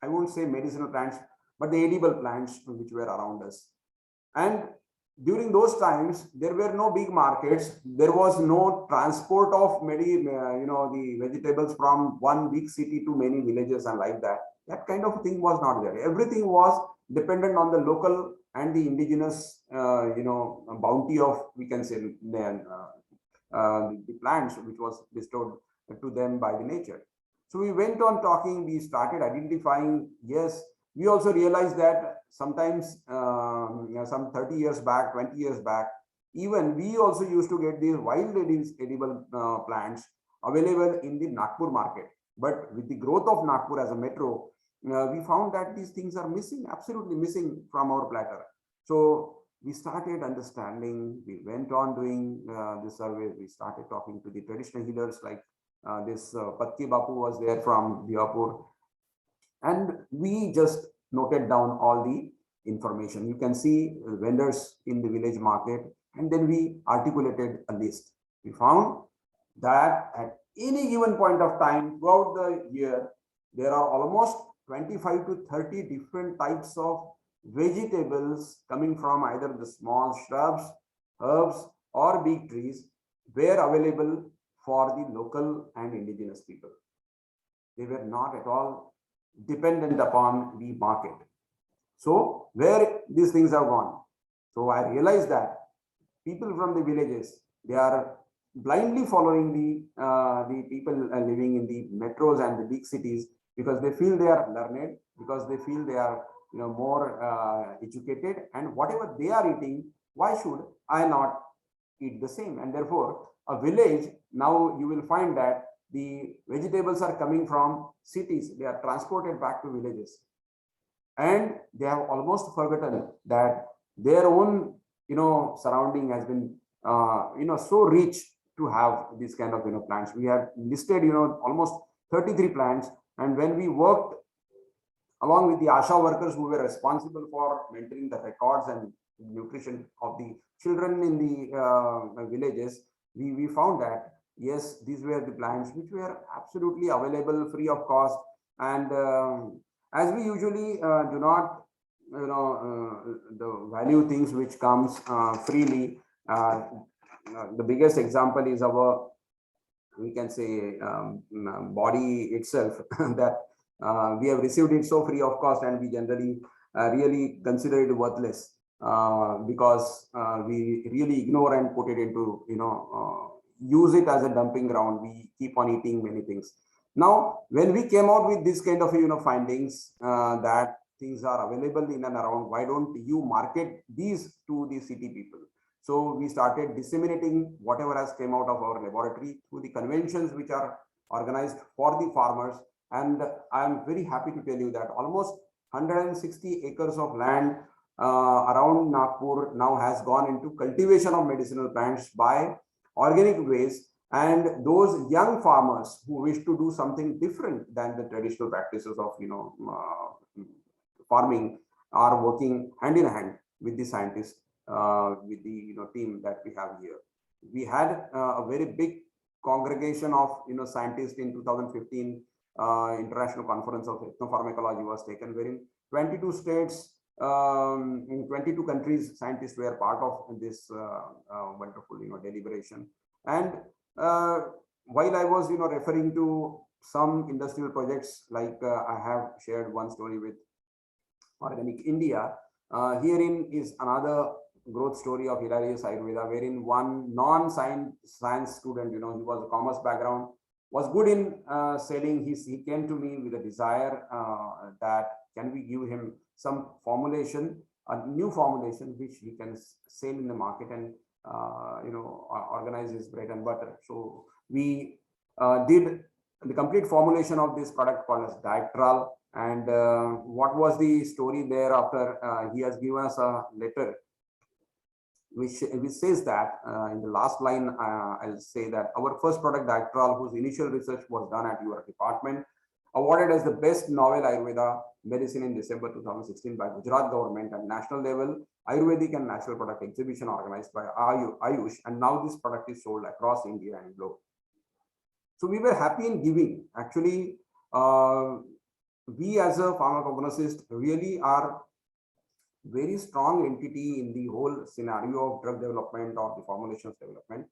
I won't say medicinal plants, but the edible plants which were around us. And during those times, there were no big markets. There was no transport of the vegetables from one big city to many villages and like that. That kind of thing was not there. Everything was dependent on the local and the indigenous, bounty of, we can say, the plants which was bestowed to them by the nature. So we went on talking, we started identifying, yes, we also realized that sometimes some 30 years back, 20 years back, even we also used to get these wild edible plants available in the Nagpur market. But with the growth of Nagpur as a metro, we found that these things are missing, absolutely missing from our platter. So we started understanding, we went on doing the surveys, we started talking to the traditional healers like this Patki Bapu was there from Bihapur, and we just noted down all the information. You can see vendors in the village market, and then we articulated a list. We found that at any given point of time throughout the year, there are almost 25 to 30 different types of vegetables coming from either the small shrubs, herbs, or big trees were available for the local and indigenous people. They were not at all dependent upon the market. So where these things have gone? So I realized that people from the villages, they are blindly following the people living in the metros and the big cities because they feel they are learned, because they feel they are more educated, and whatever they are eating, why should I not eat the same? And therefore, a village, now you will find that the vegetables are coming from cities, they are transported back to villages, and they have almost forgotten that their own surrounding has been so rich to have this kind of plants. We have listed almost 33 plants, and when we worked along with the ASHA workers who were responsible for maintaining the records and nutrition of the children in the villages, we found that yes, these were the plants which were absolutely available free of cost. And as we usually do not the value things which comes freely, the biggest example is our, we can say, body itself that we have received it so free of cost, and we generally really consider it worthless because we really ignore and put it into use it as a dumping ground. We keep on eating many things. Now when we came out with this kind of findings that things are available in and around, why don't you market these to the city people? So we started disseminating whatever has came out of our laboratory through the conventions which are organized for the farmers. And I am very happy to tell you that almost 160 acres of land around Nagpur now has gone into cultivation of medicinal plants by organic ways. And those young farmers who wish to do something different than the traditional practices of farming are working hand in hand with the scientists, with the team that we have here. We had a very big congregation of scientists in 2015. International Conference of Ethnopharmacology was taken, wherein 22 states, in 22 countries, scientists were part of this wonderful deliberation. And while I was referring to some industrial projects, like I have shared one story with Organic India, herein is another growth story of hilarious Ayurveda, wherein one non-science student, he was a commerce background, was good in selling. He came to me with a desire that can we give him some formulation, a new formulation which he can sell in the market and organize his bread and butter. So we did the complete formulation of this product called as Diactral. And what was the story thereafter? He has given us a letter which says that in the last line, I'll say that our first product, Diactral, whose initial research was done at your department, awarded as the best novel Ayurveda medicine in December 2016 by Gujarat government at national level, Ayurvedic and natural product exhibition organized by Ayush, and now this product is sold across India and globe. So we were happy in giving. Actually, we as a pharmacognosist really are very strong entity in the whole scenario of drug development or the formulations development,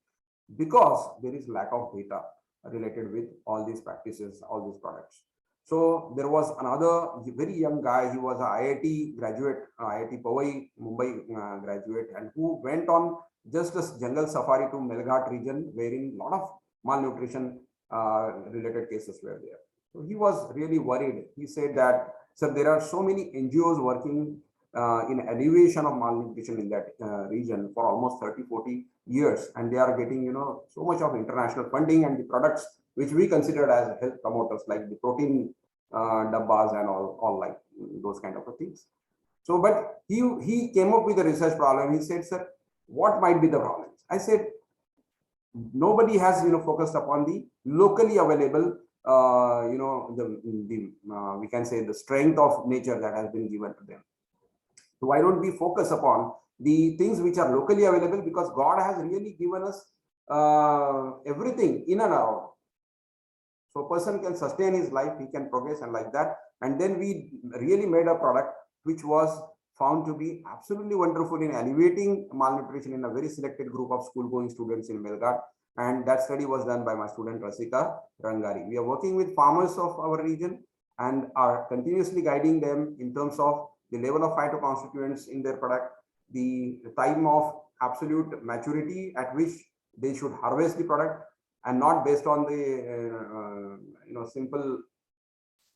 because there is lack of data related with all these practices, all these products. So there was another very young guy. He was an IIT graduate, IIT Powai, Mumbai graduate, and who went on just a jungle safari to Melghat region, wherein a lot of malnutrition related cases were there. So he was really worried. He said that, sir, there are so many NGOs working in alleviation of malnutrition in that region for almost 30-40 years, and they are getting, you know, so much of international funding, and the products which we considered as health promoters, like the protein dabbas and all like those kind of things. So, but he came up with a research problem. He said, sir, what might be the problems? I said, nobody has, you know, focused upon the locally available, you know, the we can say the strength of nature that has been given to them. So why don't we focus upon the things which are locally available, because God has really given us everything in and around. So a person can sustain his life, he can progress and like that. And then we really made a product which was found to be absolutely wonderful in alleviating malnutrition in a very selected group of school-going students in Melghat. And that study was done by my student Rasika Rangari. We are working with farmers of our region and are continuously guiding them in terms of the level of phytoconstituents in their product, the time of absolute maturity at which they should harvest the product, and not based on the you know, simple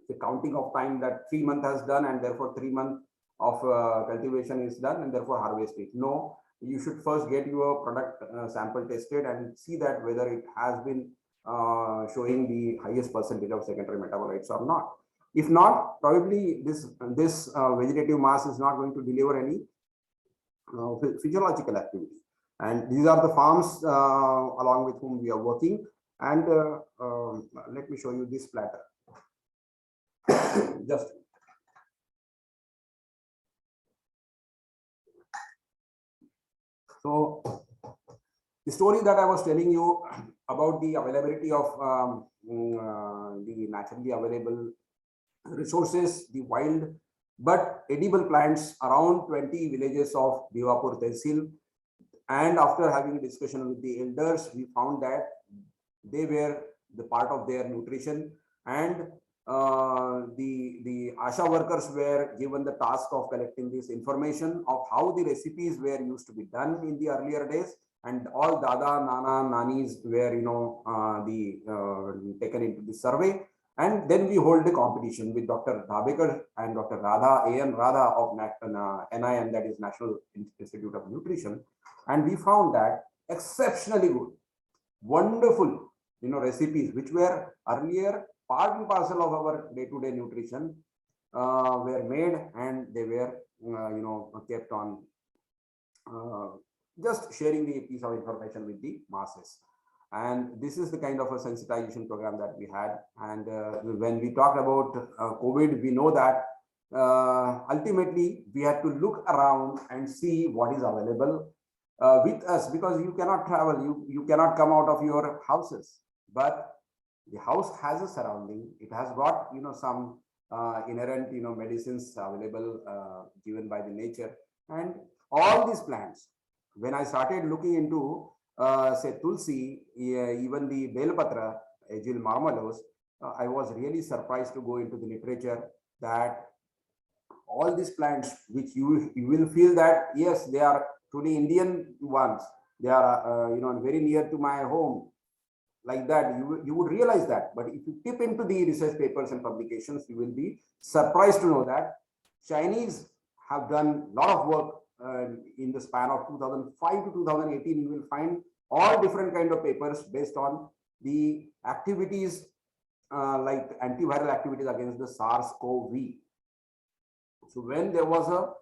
the counting of time that 3 months has done and therefore 3 months of cultivation is done and therefore harvest it. No, you should first get your product sample tested and see that whether it has been showing the highest percentage of secondary metabolites or not. If not, probably this vegetative mass is not going to deliver any physiological activity. And these are the farms along with whom we are working. And let me show you this platter. Just so the story that I was telling you about the availability of the naturally available resources, the wild but edible plants around 20 villages of Bivapur Tehsil. And after having a discussion with the elders, we found that they were the part of their nutrition, and the ASHA workers were given the task of collecting this information of how the recipes were used to be done in the earlier days, and all Dada, Nana, Nanis were, you know, taken into the survey. And then we hold a competition with Dr. Dhabekar and Dr. Radha, A.N. Radha of NIN, that is National Institute of Nutrition. And we found that exceptionally good, wonderful, you know, recipes which were earlier part and parcel of our day-to-day nutrition were made, and they were, you know, kept on just sharing the piece of information with the masses. And this is the kind of a sensitization program that we had. And when we talked about COVID, we know that ultimately we had to look around and see what is available with us, because you cannot travel, you cannot come out of your houses, but the house has a surrounding. It has got, you know, some inherent, you know, medicines available given by the nature. And all these plants, when I started looking into say Tulsi, even the Belpatra, Agile Marmalos, I was really surprised to go into the literature that all these plants, which you will feel that yes, they are truly Indian ones, they are you know, very near to my home, like that, you would realize that. But if you tip into the research papers and publications, you will be surprised to know that Chinese have done a lot of work in the span of 2005 to 2018. You will find all different kind of papers based on the activities like antiviral activities against the SARS-CoV. So when there was a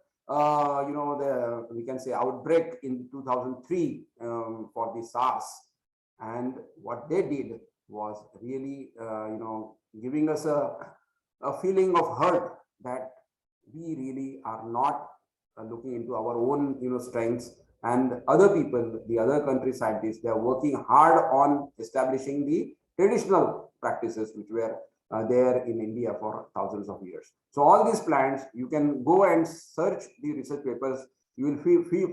you know, we can say outbreak in 2003 for the SARS, and what they did was really you know, giving us a feeling of hurt that we really are not looking into our own, you know, strengths, and other people, the other country scientists, they are working hard on establishing the traditional practices which were there in India for thousands of years. So all these plants, you can go and search the research papers. You will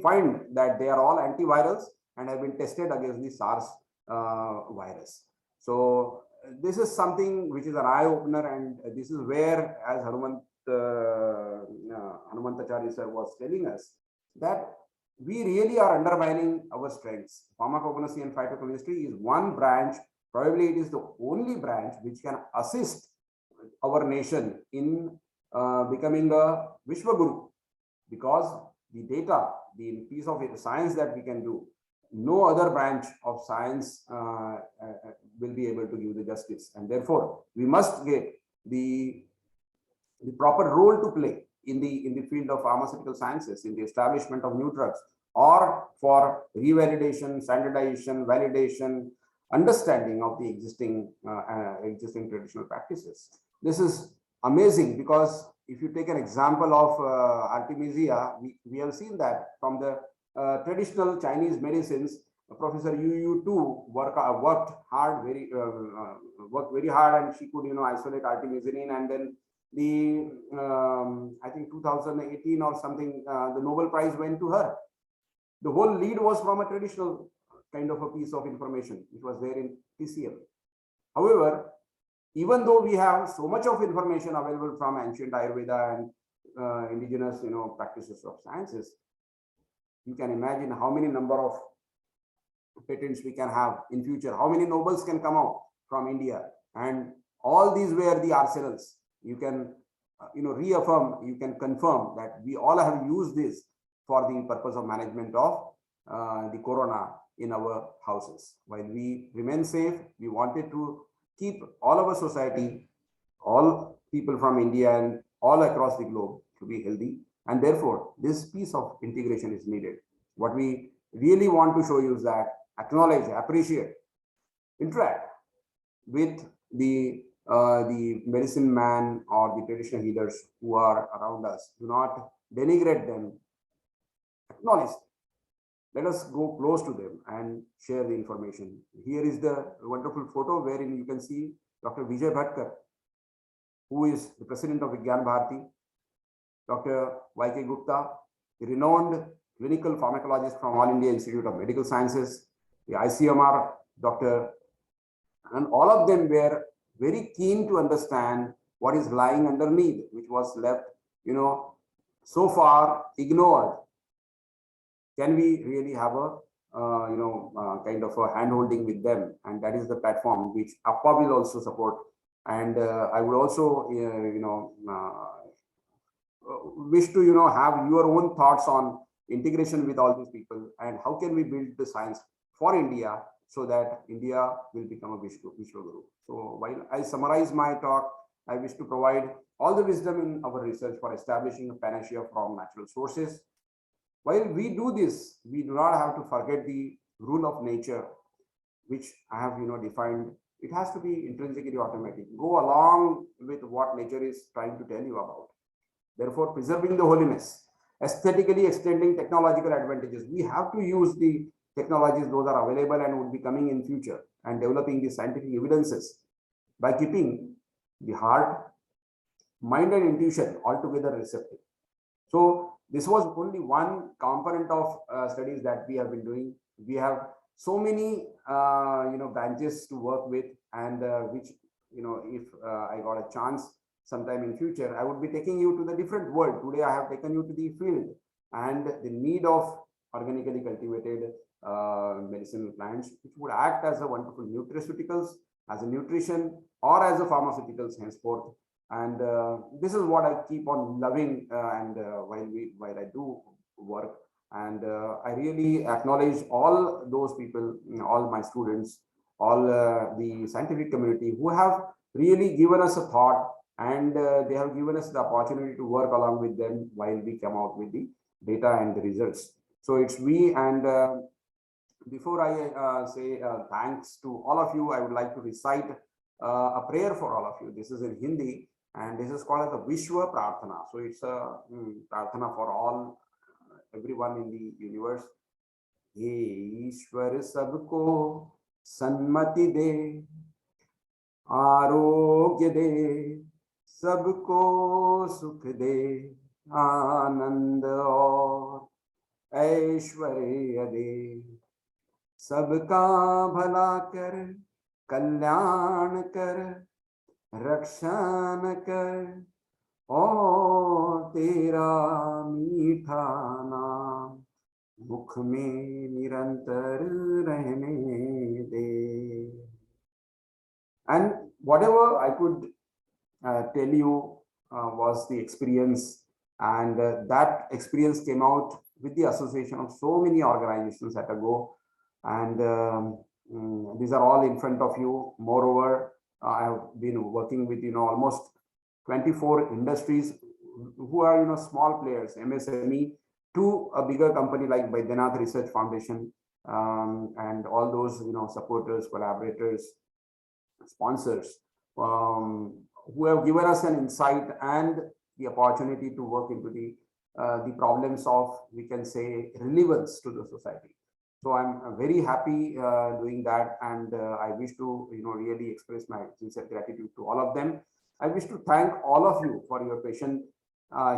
find that they are all antivirals and have been tested against the SARS virus. So this is something which is an eye opener, and this is where, as Hanumantacharya sir was telling us, that we really are undermining our strengths. Pharmacognosy and phytochemistry is one branch. Probably it is the only branch which can assist our nation in becoming a Vishwaguru, because the data, the piece of science that we can do, no other branch of science will be able to give the justice. And therefore, we must get the proper role to play in the field of pharmaceutical sciences, in the establishment of new drugs, or for revalidation, standardization, validation, understanding of the existing traditional practices. This is amazing, because if you take an example of Artemisia, we have seen that from the traditional Chinese medicines, Professor Yu too worked very hard, and she could isolate artemisinin, and then the I think 2018 or something, the Nobel Prize went to her. The whole lead was from a traditional kind of a piece of information which was there in TCM. However, even though we have so much of information available from ancient Ayurveda and indigenous practices of sciences, you can imagine how many number of patents we can have in future, how many Nobels can come out from India, and all these were the arsenals. You can reaffirm, you can confirm that we all have used this for the purpose of management of the corona in our houses. While we remain safe, we wanted to keep all our society, all people from India and all across the globe to be healthy, and therefore this piece of integration is needed. What we really want to show you is that acknowledge, appreciate, interact with the medicine man or the traditional healers who are around us. Do not denigrate them. Acknowledge. Let us go close to them and share the information. Here is the wonderful photo wherein you can see Dr. Vijay Bhatkar, who is the president of Vigyan Bharati, Dr. Y.K. Gupta, the renowned clinical pharmacologist from All India Institute of Medical Sciences, the ICMR doctor, and all of them were very keen to understand what is lying underneath, which was left, so far ignored. Can we really have a kind of a hand-holding with them? And that is the platform which APPA will also support. And I would also wish to have your own thoughts on integration with all these people, and how can we build the science for India so that India will become a Vishwaguru. So while I summarize my talk, I wish to provide all the wisdom in our research for establishing a panacea from natural sources. While we do this, we do not have to forget the rule of nature, which I have defined. It has to be intrinsically automatic. Go along with what nature is trying to tell you about. Therefore, preserving the holiness, aesthetically extending technological advantages. We have to use the technologies those are available and would be coming in future, and developing the scientific evidences by keeping the heart, mind and intuition altogether receptive. So this was only one component of studies that we have been doing. We have so many branches to work with, and which if I got a chance sometime in future, I would be taking you to the different world. Today I have taken you to the field and the need of organically cultivated medicinal plants, which would act as a wonderful nutraceuticals, as a nutrition, or as a pharmaceuticals henceforth. And this is what I keep on loving, and while I do work. And I really acknowledge all those people, all my students, all the scientific community who have really given us a thought, and they have given us the opportunity to work along with them while we come out with the data and the results. So it's we, and before I say thanks to all of you, I would like to recite a prayer for all of you. This is in Hindi, and this is called as the Vishwa Prarthana. So it's a Prarthana for all, everyone in the universe. He Ishwar sabko sanmati de, आरोग्य दे, सबको सुख दे, आनंद और ऐश्वर्य दे, सबका भला कर, कल्याण कर, रक्षण कर, और तेरा मीठा नाम मुख में निरंतर रहने दे. And whatever I could tell you was the experience, and that experience came out with the association of so many organizations at a go, and these are all in front of you. Moreover, I have been working with almost 24 industries who are small players, MSME, to a bigger company like Baidyanath Research Foundation, and all those supporters, collaborators, sponsors, who have given us an insight and the opportunity to work into the problems of, we can say, relevance to the society. So I'm very happy doing that, and I wish to really express my sincere gratitude to all of them. I wish to thank all of you for your patient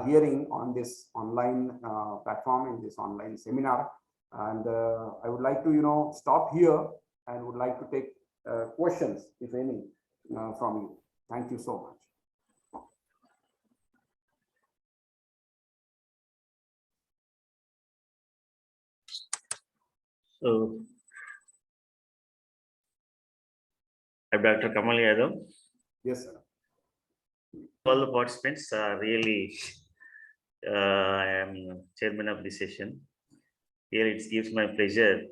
hearing on this online platform, in this online seminar, and I would like to stop here and would like to take questions, if any, from you. Thank you so much. So, I'm Dr. Kamal Yadav. Yes, sir. All the participants are really, I am chairman of this session. Here it gives my pleasure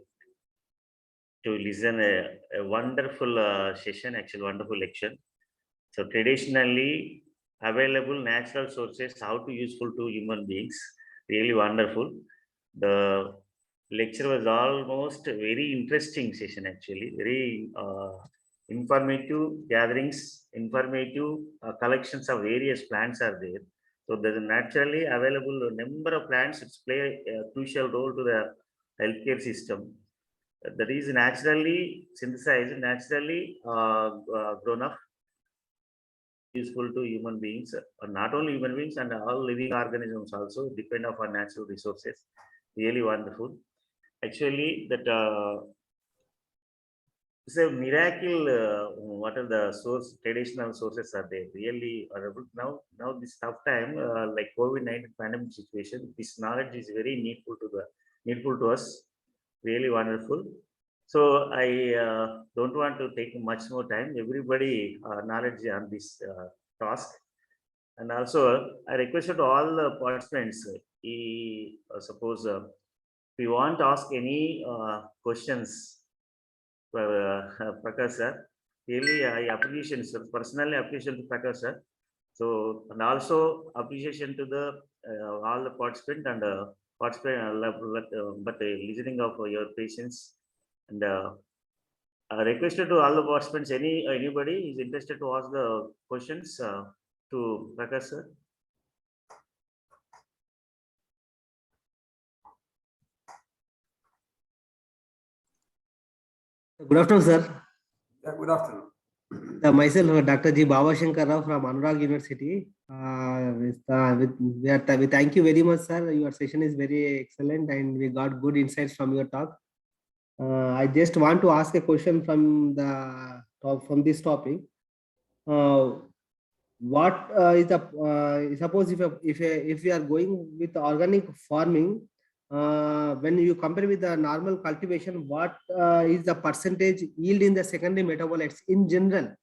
to listen a wonderful session, actually wonderful lecture. So traditionally available natural sources, how to useful to human beings, really wonderful. The lecture was almost a very interesting session, actually, very informative gatherings, informative collections of various plants are there. So there's a naturally available number of plants which play a crucial role to the healthcare system. That is naturally synthesized, naturally grown up, useful to human beings, not only human beings and all living organisms also depend upon natural resources. Really wonderful. Actually, that it's a miracle. What are the traditional sources are there? Really available now. This tough time, like COVID-19 pandemic situation, this knowledge is very needful to us. Really wonderful. So I don't want to take much more time. Everybody knowledge on this task, and also I requested all the participants. Suppose if you want to ask any questions for Prakash sir, really I appreciate, sir, personally appreciate Prakash sir. So, and also appreciation to the all the participant and but listening of your patience, and requested to all the participants. Anybody is interested to ask the questions to Prakash sir. Good afternoon, sir. Yeah, good afternoon. Myself, Dr. G. Bhavashankar Rao from Anurag University. We thank you very much, sir. Your session is very excellent and we got good insights from your talk. I just want to ask a question from this topic. What is the suppose if we are going with organic farming, when you compare with the normal cultivation, what is the percentage yield in the secondary metabolites in general?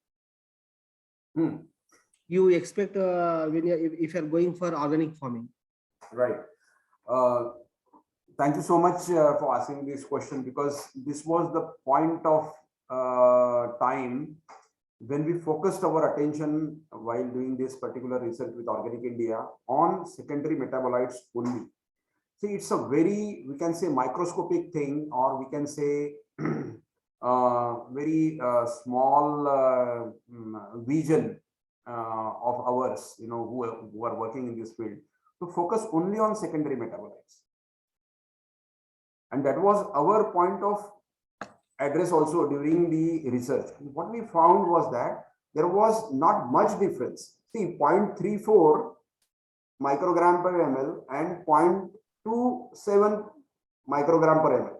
You expect when if you are going for organic farming? Right. Thank you so much for asking this question, because this was the point of time when we focused our attention while doing this particular research with Organic India on secondary metabolites only. See, it's a very, we can say, microscopic thing, or we can say very small vision of ours, who are working in this field, to focus only on secondary metabolites. And that was our point of address also during the research. What we found was that there was not much difference. See, 0.34 microgram per ml and 0.27 microgram per ml.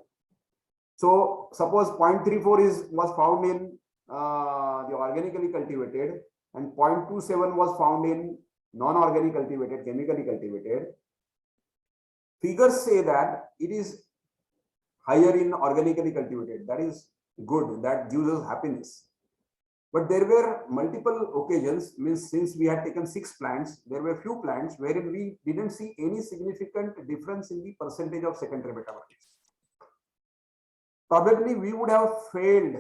So suppose 0.34 was found in the organically cultivated and 0.27 was found in non-organic cultivated, chemically cultivated. Figures say that it is higher in organically cultivated. That is good. That gives us happiness. But there were multiple occasions, means since we had taken 6 plants, there were few plants wherein we didn't see any significant difference in the percentage of secondary metabolites. Probably we would have failed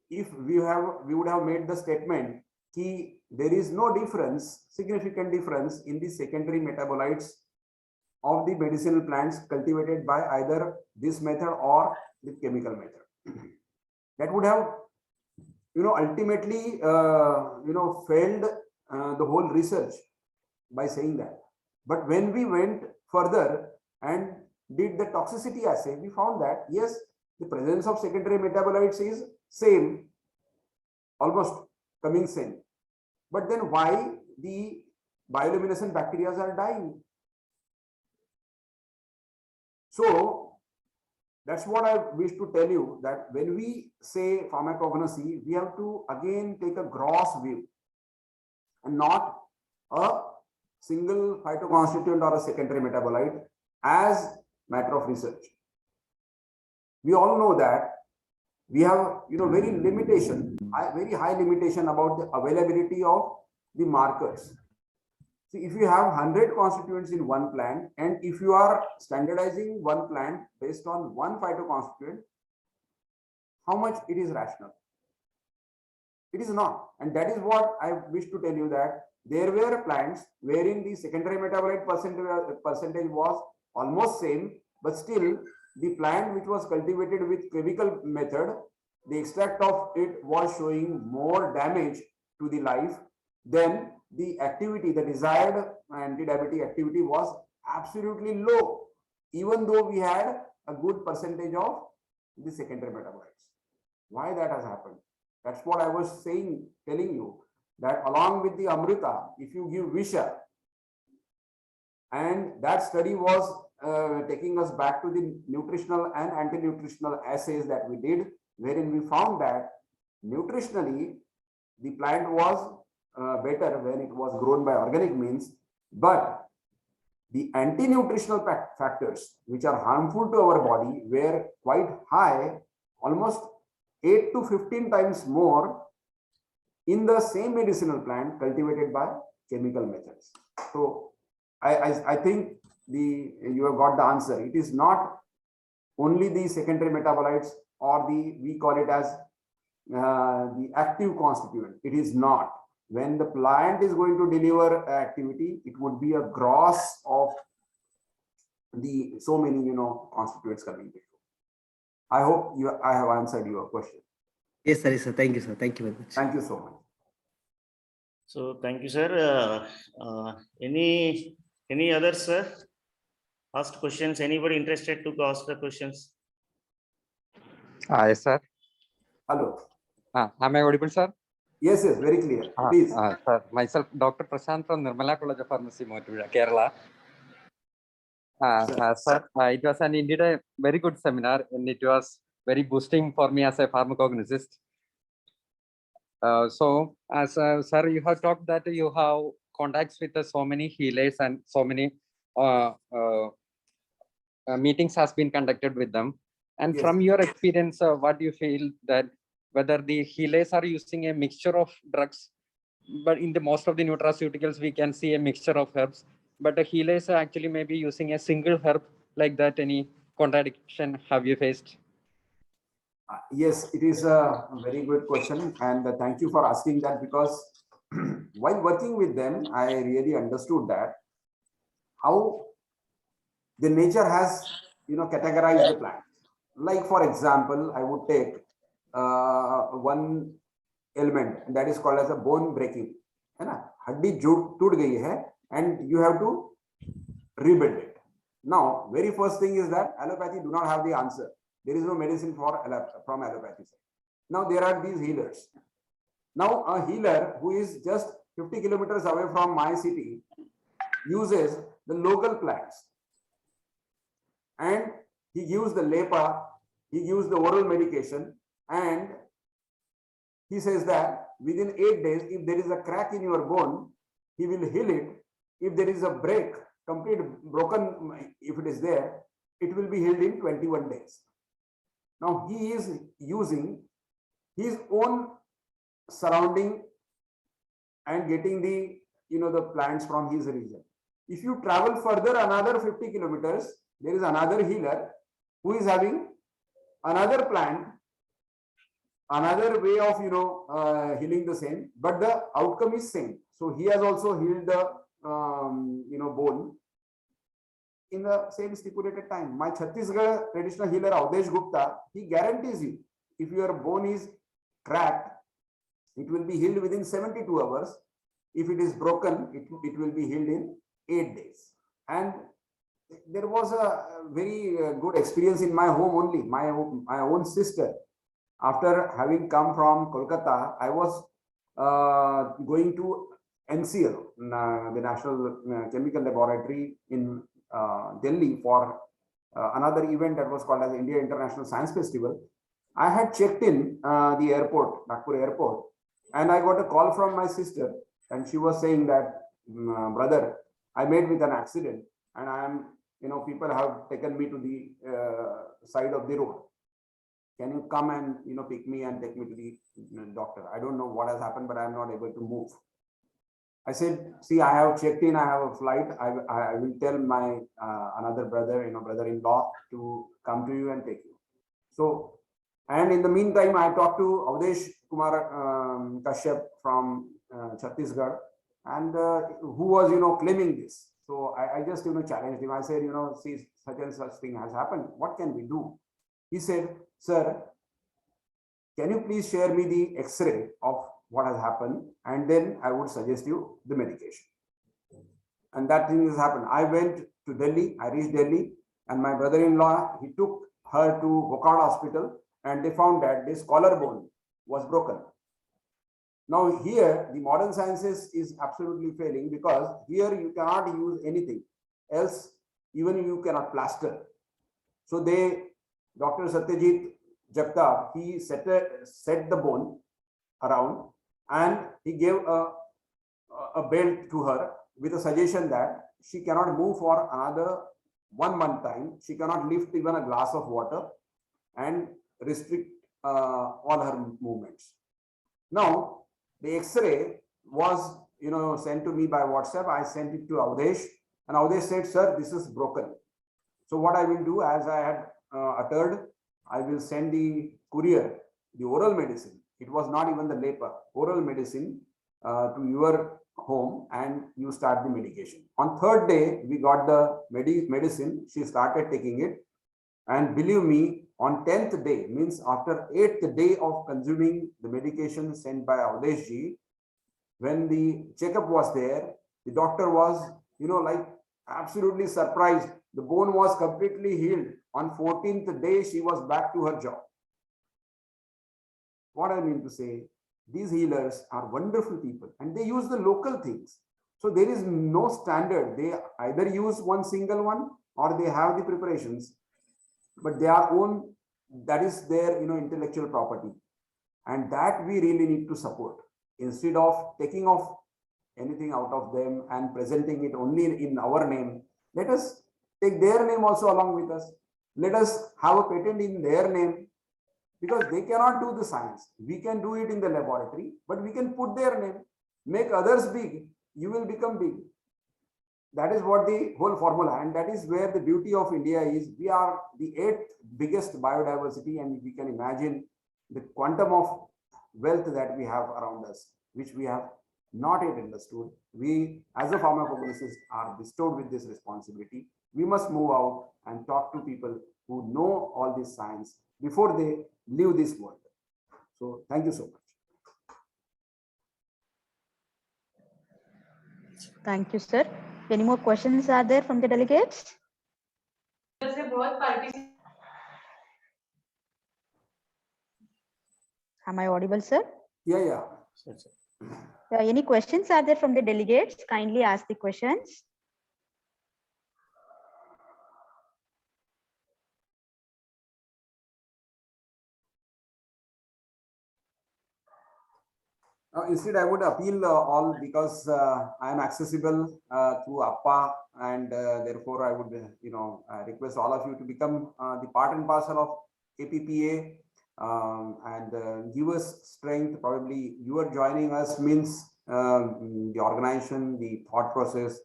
if we would have made the statement that there is no difference, significant difference in the secondary metabolites of the medicinal plants cultivated by either this method or the chemical method. That would have, ultimately, failed the whole research by saying that. But when we went further and did the toxicity assay, we found that yes, the presence of secondary metabolites is same, almost coming same. But then why the bioluminescent bacteria are dying? So that's what I wish to tell you, that when we say pharmacognosy, we have to again take a gross view and not a single phytoconstituent or a secondary metabolite as matter of research. We all know that we have very high limitation about the availability of the markers. See, if you have 100 constituents in one plant, and if you are standardizing one plant based on one phytoconstituent, how much it is rational? It is not. And that is what I wish to tell you, that there were plants wherein the secondary metabolite percentage was almost same, but still the plant which was cultivated with chemical method, the extract of it was showing more damage to the life than the activity, the desired anti-diabetic activity was absolutely low, even though we had a good percentage of the secondary metabolites. Why that has happened? That's what I was telling you, that along with the Amrita, if you give Visha, and that study was taking us back to the nutritional and anti-nutritional assays that we did, wherein we found that nutritionally the plant was better when it was grown by organic means, but the anti-nutritional factors which are harmful to our body were quite high, almost 8 to 15 times more in the same medicinal plant cultivated by chemical methods. So I think you have got the answer. It is not only the secondary metabolites or we call it as the active constituent. It is not. When the plant is going to deliver activity, it would be a gross of the so many constituents coming to you. I hope I have answered your question. Yes, sir. Yes, sir. Thank you, sir. Thank you very much. Thank you so much. So thank you, sir. Any others, sir? Asked questions. Anybody interested to ask the questions? Yes, sir. Hello. Am I audible, sir? Yes, very clear. Please. Sir, myself, Dr. Prashant from Nirmala College of Pharmacy, Motivida, Kerala. Sir, it was indeed a very good seminar, and it was very boosting for me as a pharmacognosist. So, as sir, you have talked that you have contacts with so many healers and so many meetings has been conducted with them. And Yes. from your experience, what do you feel that whether the healers are using a mixture of drugs, but in the most of the nutraceuticals, we can see a mixture of herbs, but the healers are actually maybe using a single herb like that. Any contradiction have you faced? Yes, it is a very good question, and thank you for asking that, because while working with them, I really understood that how the nature has categorized the plant. Like for example, I would take one element that is called as a bone breaking. है ना? हड्डी टूट गई है, and you have to rebuild it. Now, very first thing is that allopathy do not have the answer. There is no medicine from allopathy. Now there are these healers. Now a healer who is just 50 kilometers away from my city uses the local plants, and he gives the LEPA, he gives the oral medication, and he says that within 8 days, if there is a crack in your bone, he will heal it. If there is a break, complete broken, if it is there, it will be healed in 21 days. Now he is using his own surrounding and getting the the plants from his region. If you travel further another 50 kilometers, there is another healer who is having another plant, another way of healing the same, but the outcome is same. So he has also healed the bone in the same stipulated time. My Chhattisgarh traditional healer Avdesh Gupta, he guarantees you, if your bone is cracked, it will be healed within 72 hours. If it is broken, it will be healed in 8 days. And there was a very good experience in my home only. My own sister, after having come from Kolkata, I was going to NCL, the National Chemical Laboratory in Delhi, for another event that was called as India International Science Festival. I had checked in the airport, Nagpur airport, and I got a call from my sister, and she was saying that, brother, I met with an accident, and I am, people have taken me to the side of the road. Can you come and pick me and take me to the doctor? I don't know what has happened, but I am not able to move. I said, see, I have checked in, I have a flight. I will tell my another brother, brother-in-law, to come to you and take you. So, and in the meantime, I talked to Avdesh Kumar Kashyap from Chhattisgarh, and who was, claiming this. So I just, challenged him. I said, see, such and such thing has happened. What can we do? He said, sir, can you please share me the X-ray of what has happened, and then I would suggest you the medication. And that thing has happened. I went to Delhi, I reached Delhi, and my brother-in-law, he took her to Bokard Hospital, and they found that this collarbone was broken. Now here, the modern sciences is absolutely failing, because here you cannot use anything else, even you cannot plaster. So Dr. Satyajit Jagtap, he set the bone around, and he gave a belt to her with a suggestion that she cannot move for another 1 month time. She cannot lift even a glass of water, and restrict all her movements. Now, the X-ray was, sent to me by WhatsApp. I sent it to Avdesh, and Avdesh said, sir, this is broken. So what I will do, as I had uttered, I will send the courier, the oral medicine. It was not even the LEPA, oral medicine to your home, and you start the medication. On 3rd day, we got the medicine. She started taking it. And believe me, on 10th day, means after 8th day of consuming the medication sent by Avdesh ji, when the checkup was there, the doctor was, like absolutely surprised. The bone was completely healed. On 14th day, she was back to her job. What I mean to say, these healers are wonderful people, and they use the local things. So there is no standard. They either use one single one, or they have the preparations, but they are own, that is their intellectual property, and that we really need to support, instead of taking off anything out of them and presenting it only in our name. Let us take their name also along with us. Let us have a patent in their name, because they cannot do the science. We can do it in the laboratory, but we can put their name, make others big. You will become big. That is what the whole formula, and that is where the beauty of India is. We are the 8th biggest biodiversity, and we can imagine the quantum of wealth that we have around us, which we have not yet understood. We, as a pharmacogeneticist, are bestowed with this responsibility. We must move out and talk to people who know all this science before they leave this world. So thank you so much. Thank you, sir. Any more questions are there from the delegates? Am I audible, sir? Yeah. Any questions are there from the delegates? Kindly ask the questions. Instead, I would appeal all, because I am accessible through APPA, and therefore I would, request all of you to become the part and parcel of APPA, and give us strength. Probably you are joining us means the organization, the thought process,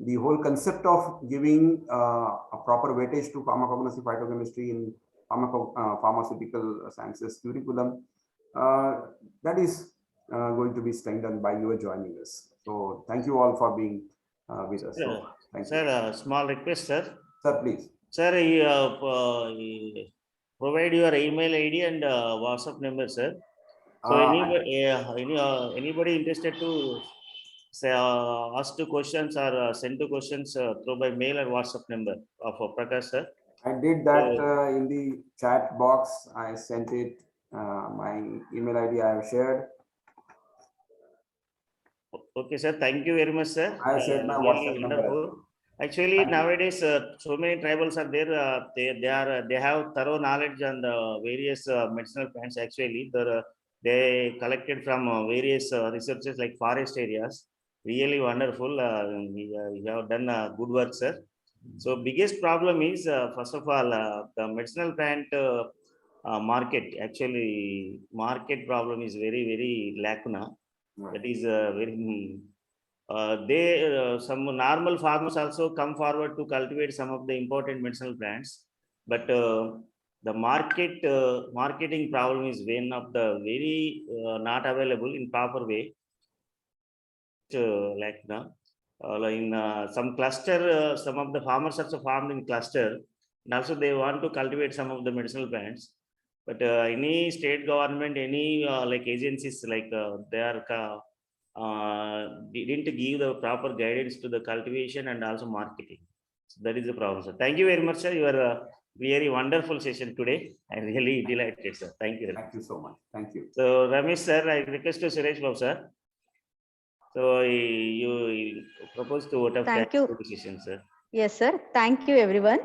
the whole concept of giving a proper weightage to pharmacognosy, phytochemistry in pharmaceutical sciences curriculum. That is going to be strengthened by your joining us. So thank you all for being with us. So, thank Sir, you. small request, sir. Sir, please. Sir, you provide your email ID and WhatsApp number, sir. So anybody interested to say, ask the questions or send the questions through by mail or WhatsApp number of Prakash, sir. I did that in the chat box. I sent it. My email ID I have shared. Okay, sir. Thank you very much, sir. I shared my Really WhatsApp number. wonderful. Actually, nowadays, so many tribals are there. They have thorough knowledge on the various medicinal plants. Actually, they collected from various researches like forest areas. Really wonderful. You have done good work, sir. So biggest problem is first of all the medicinal plant market. Actually, market problem is very lacuna. That is very. Some normal farmers also come forward to cultivate some of the important medicinal plants, but the marketing problem is one of the very not available in proper way. Like now, in some cluster, some of the farmers also farmed in cluster, and also they want to cultivate some of the medicinal plants. But any state government, any like agencies, like they are. Didn't give the proper guidance to the cultivation and also marketing. So that is the problem, sir. Thank you very much, sir. You are a very wonderful session today. I'm really delighted, sir. Thank you. Thank you so much. Thank you. So Ramesh, sir, I request to Suresh Babu, sir. So you propose to vote of Thank you. Decision, sir. Yes, sir. Thank you, everyone.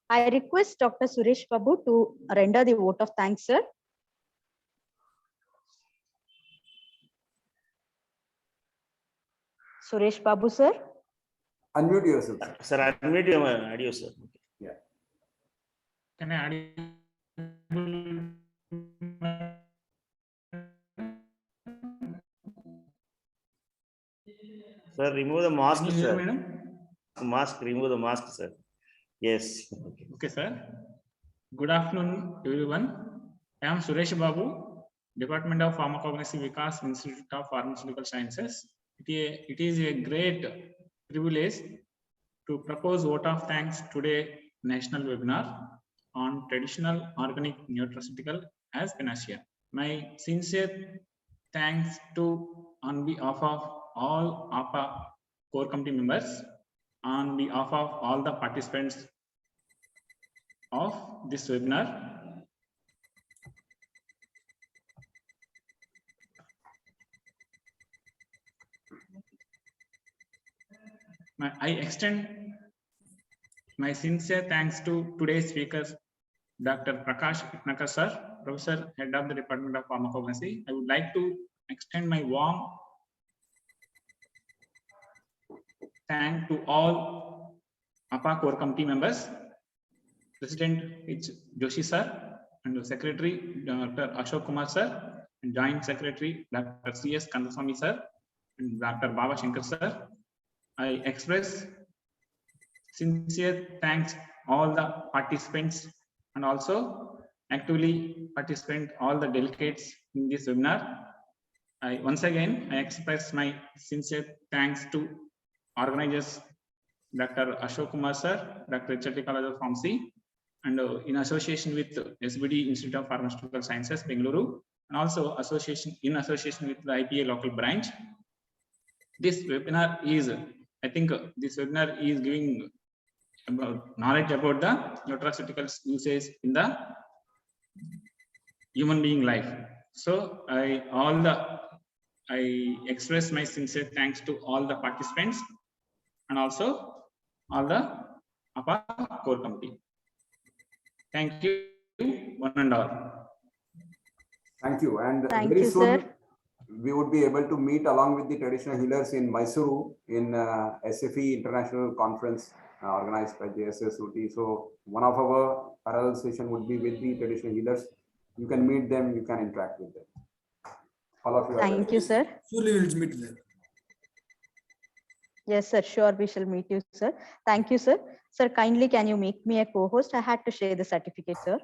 I request Dr. Suresh Babu to render the vote of thanks, sir. Suresh Babu, sir. Unmute yourself, sir. Sir, unmute your audio, sir. Yeah. Can I add? Sir, remove the mask, Can you hear, sir. madam? Mask, remove the mask, sir. Yes. Okay, sir. Good afternoon, everyone. I am Suresh Babu, Department of Pharmacognosy, Vikas, Institute of Pharmaceutical Sciences. It is a great privilege to propose vote of thanks today national webinar on traditional organic nutraceutical as panacea. My sincere thanks on behalf of all APPA core committee members, on behalf of all the participants of this webinar. I extend my sincere thanks to today's speakers, Dr. Prakash Itankar, sir, Professor, Head of the Department of Pharmacognosy. I would like to extend my warm thanks to all APPA core committee members, President H. Joshi, sir, and Secretary Dr. Ashok Kumar, sir, and Joint Secretary Dr. C.S. Kandaswamy, sir, and Dr. Baba Shankar, sir. I express sincere thanks all the participants and also actively participant all the delegates in this webinar. Once again, I express my sincere thanks to organizers Dr. Ashok Kumar, sir, Dr. H.L.T. College of Pharmacy, and in association with SBD Institute of Pharmaceutical Sciences, Bengaluru, and also in association with the IPA local branch. This webinar is, I think this webinar is giving about knowledge about the nutraceuticals usage in the human being life. So all the I express my sincere thanks to all the participants and also all the APPA core committee. Thank you, one and all. Thank you. And Thank very you, soon, sir. we would be able to meet along with the traditional healers in Mysuru in SFE International Conference organized by JSSOT. So one of our parallel session would be with the traditional healers. You can meet them, you can interact with them. All of you are Thank you, sir. Surely we will meet there. Yes, sir. Sure, we shall meet you, sir. Thank you, sir. Sir, kindly can you make me a co-host? I had to share the certificate, sir.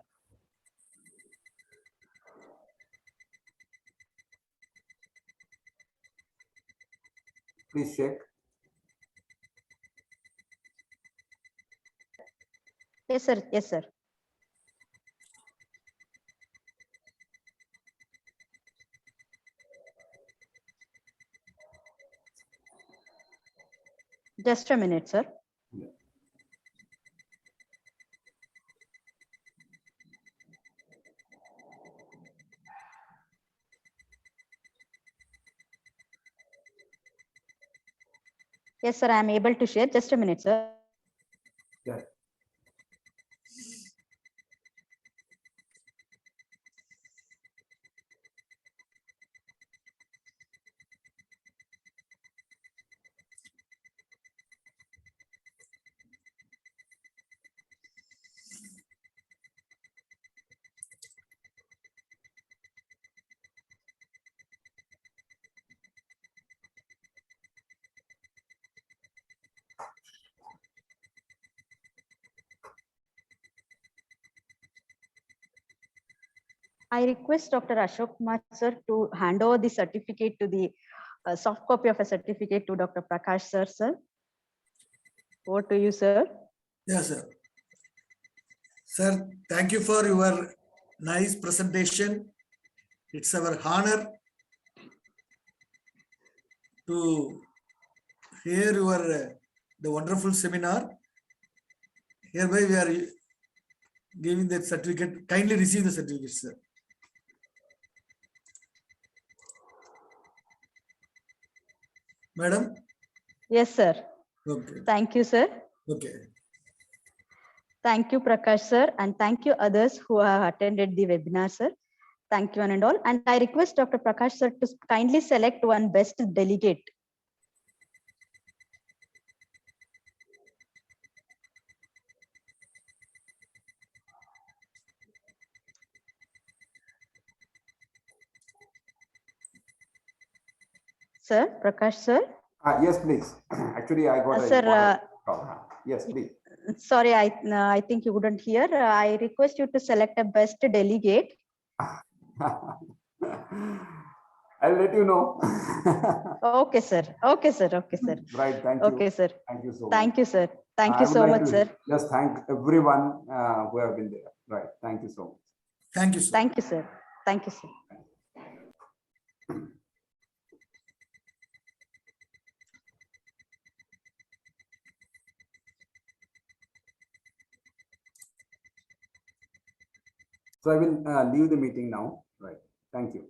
Please check. Yes, sir. Yes, sir. Just a minute, sir. Yes, sir. I am able to share. Just a minute, sir. Yeah. I request Dr. Ashok Kumar, sir, to hand over the certificate to the soft copy of a certificate to Dr. Prakash, sir. Sir, over to you, sir. Yes, sir. Sir, thank you for your nice presentation. It's our honor to hear your the wonderful seminar. Hereby we are giving the certificate. Kindly receive the certificate, sir. Madam? Yes, sir. Okay. Thank you, sir. Okay. Thank you, Prakash, sir. And thank you others who have attended the webinar, sir. Thank you one and all. And I request Dr. Prakash, sir, to kindly select one best delegate. Sir, Prakash, sir. Yes, please. Actually, I got a Sir, important call. Yes, please. sorry, I think you wouldn't hear. I request you to select a best delegate. I'll let you know. Okay, sir. Okay, sir. Okay, sir. Right. Thank you. Okay, sir. Thank you so much. Thank you, sir. Thank I you would so like much, to sir. just thank everyone who have been there. Right. Thank you so much. Thank you, sir. Thank you, sir. Thank you, sir. So I will leave the meeting now. Right. Thank you.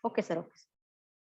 Okay, sir. Okay.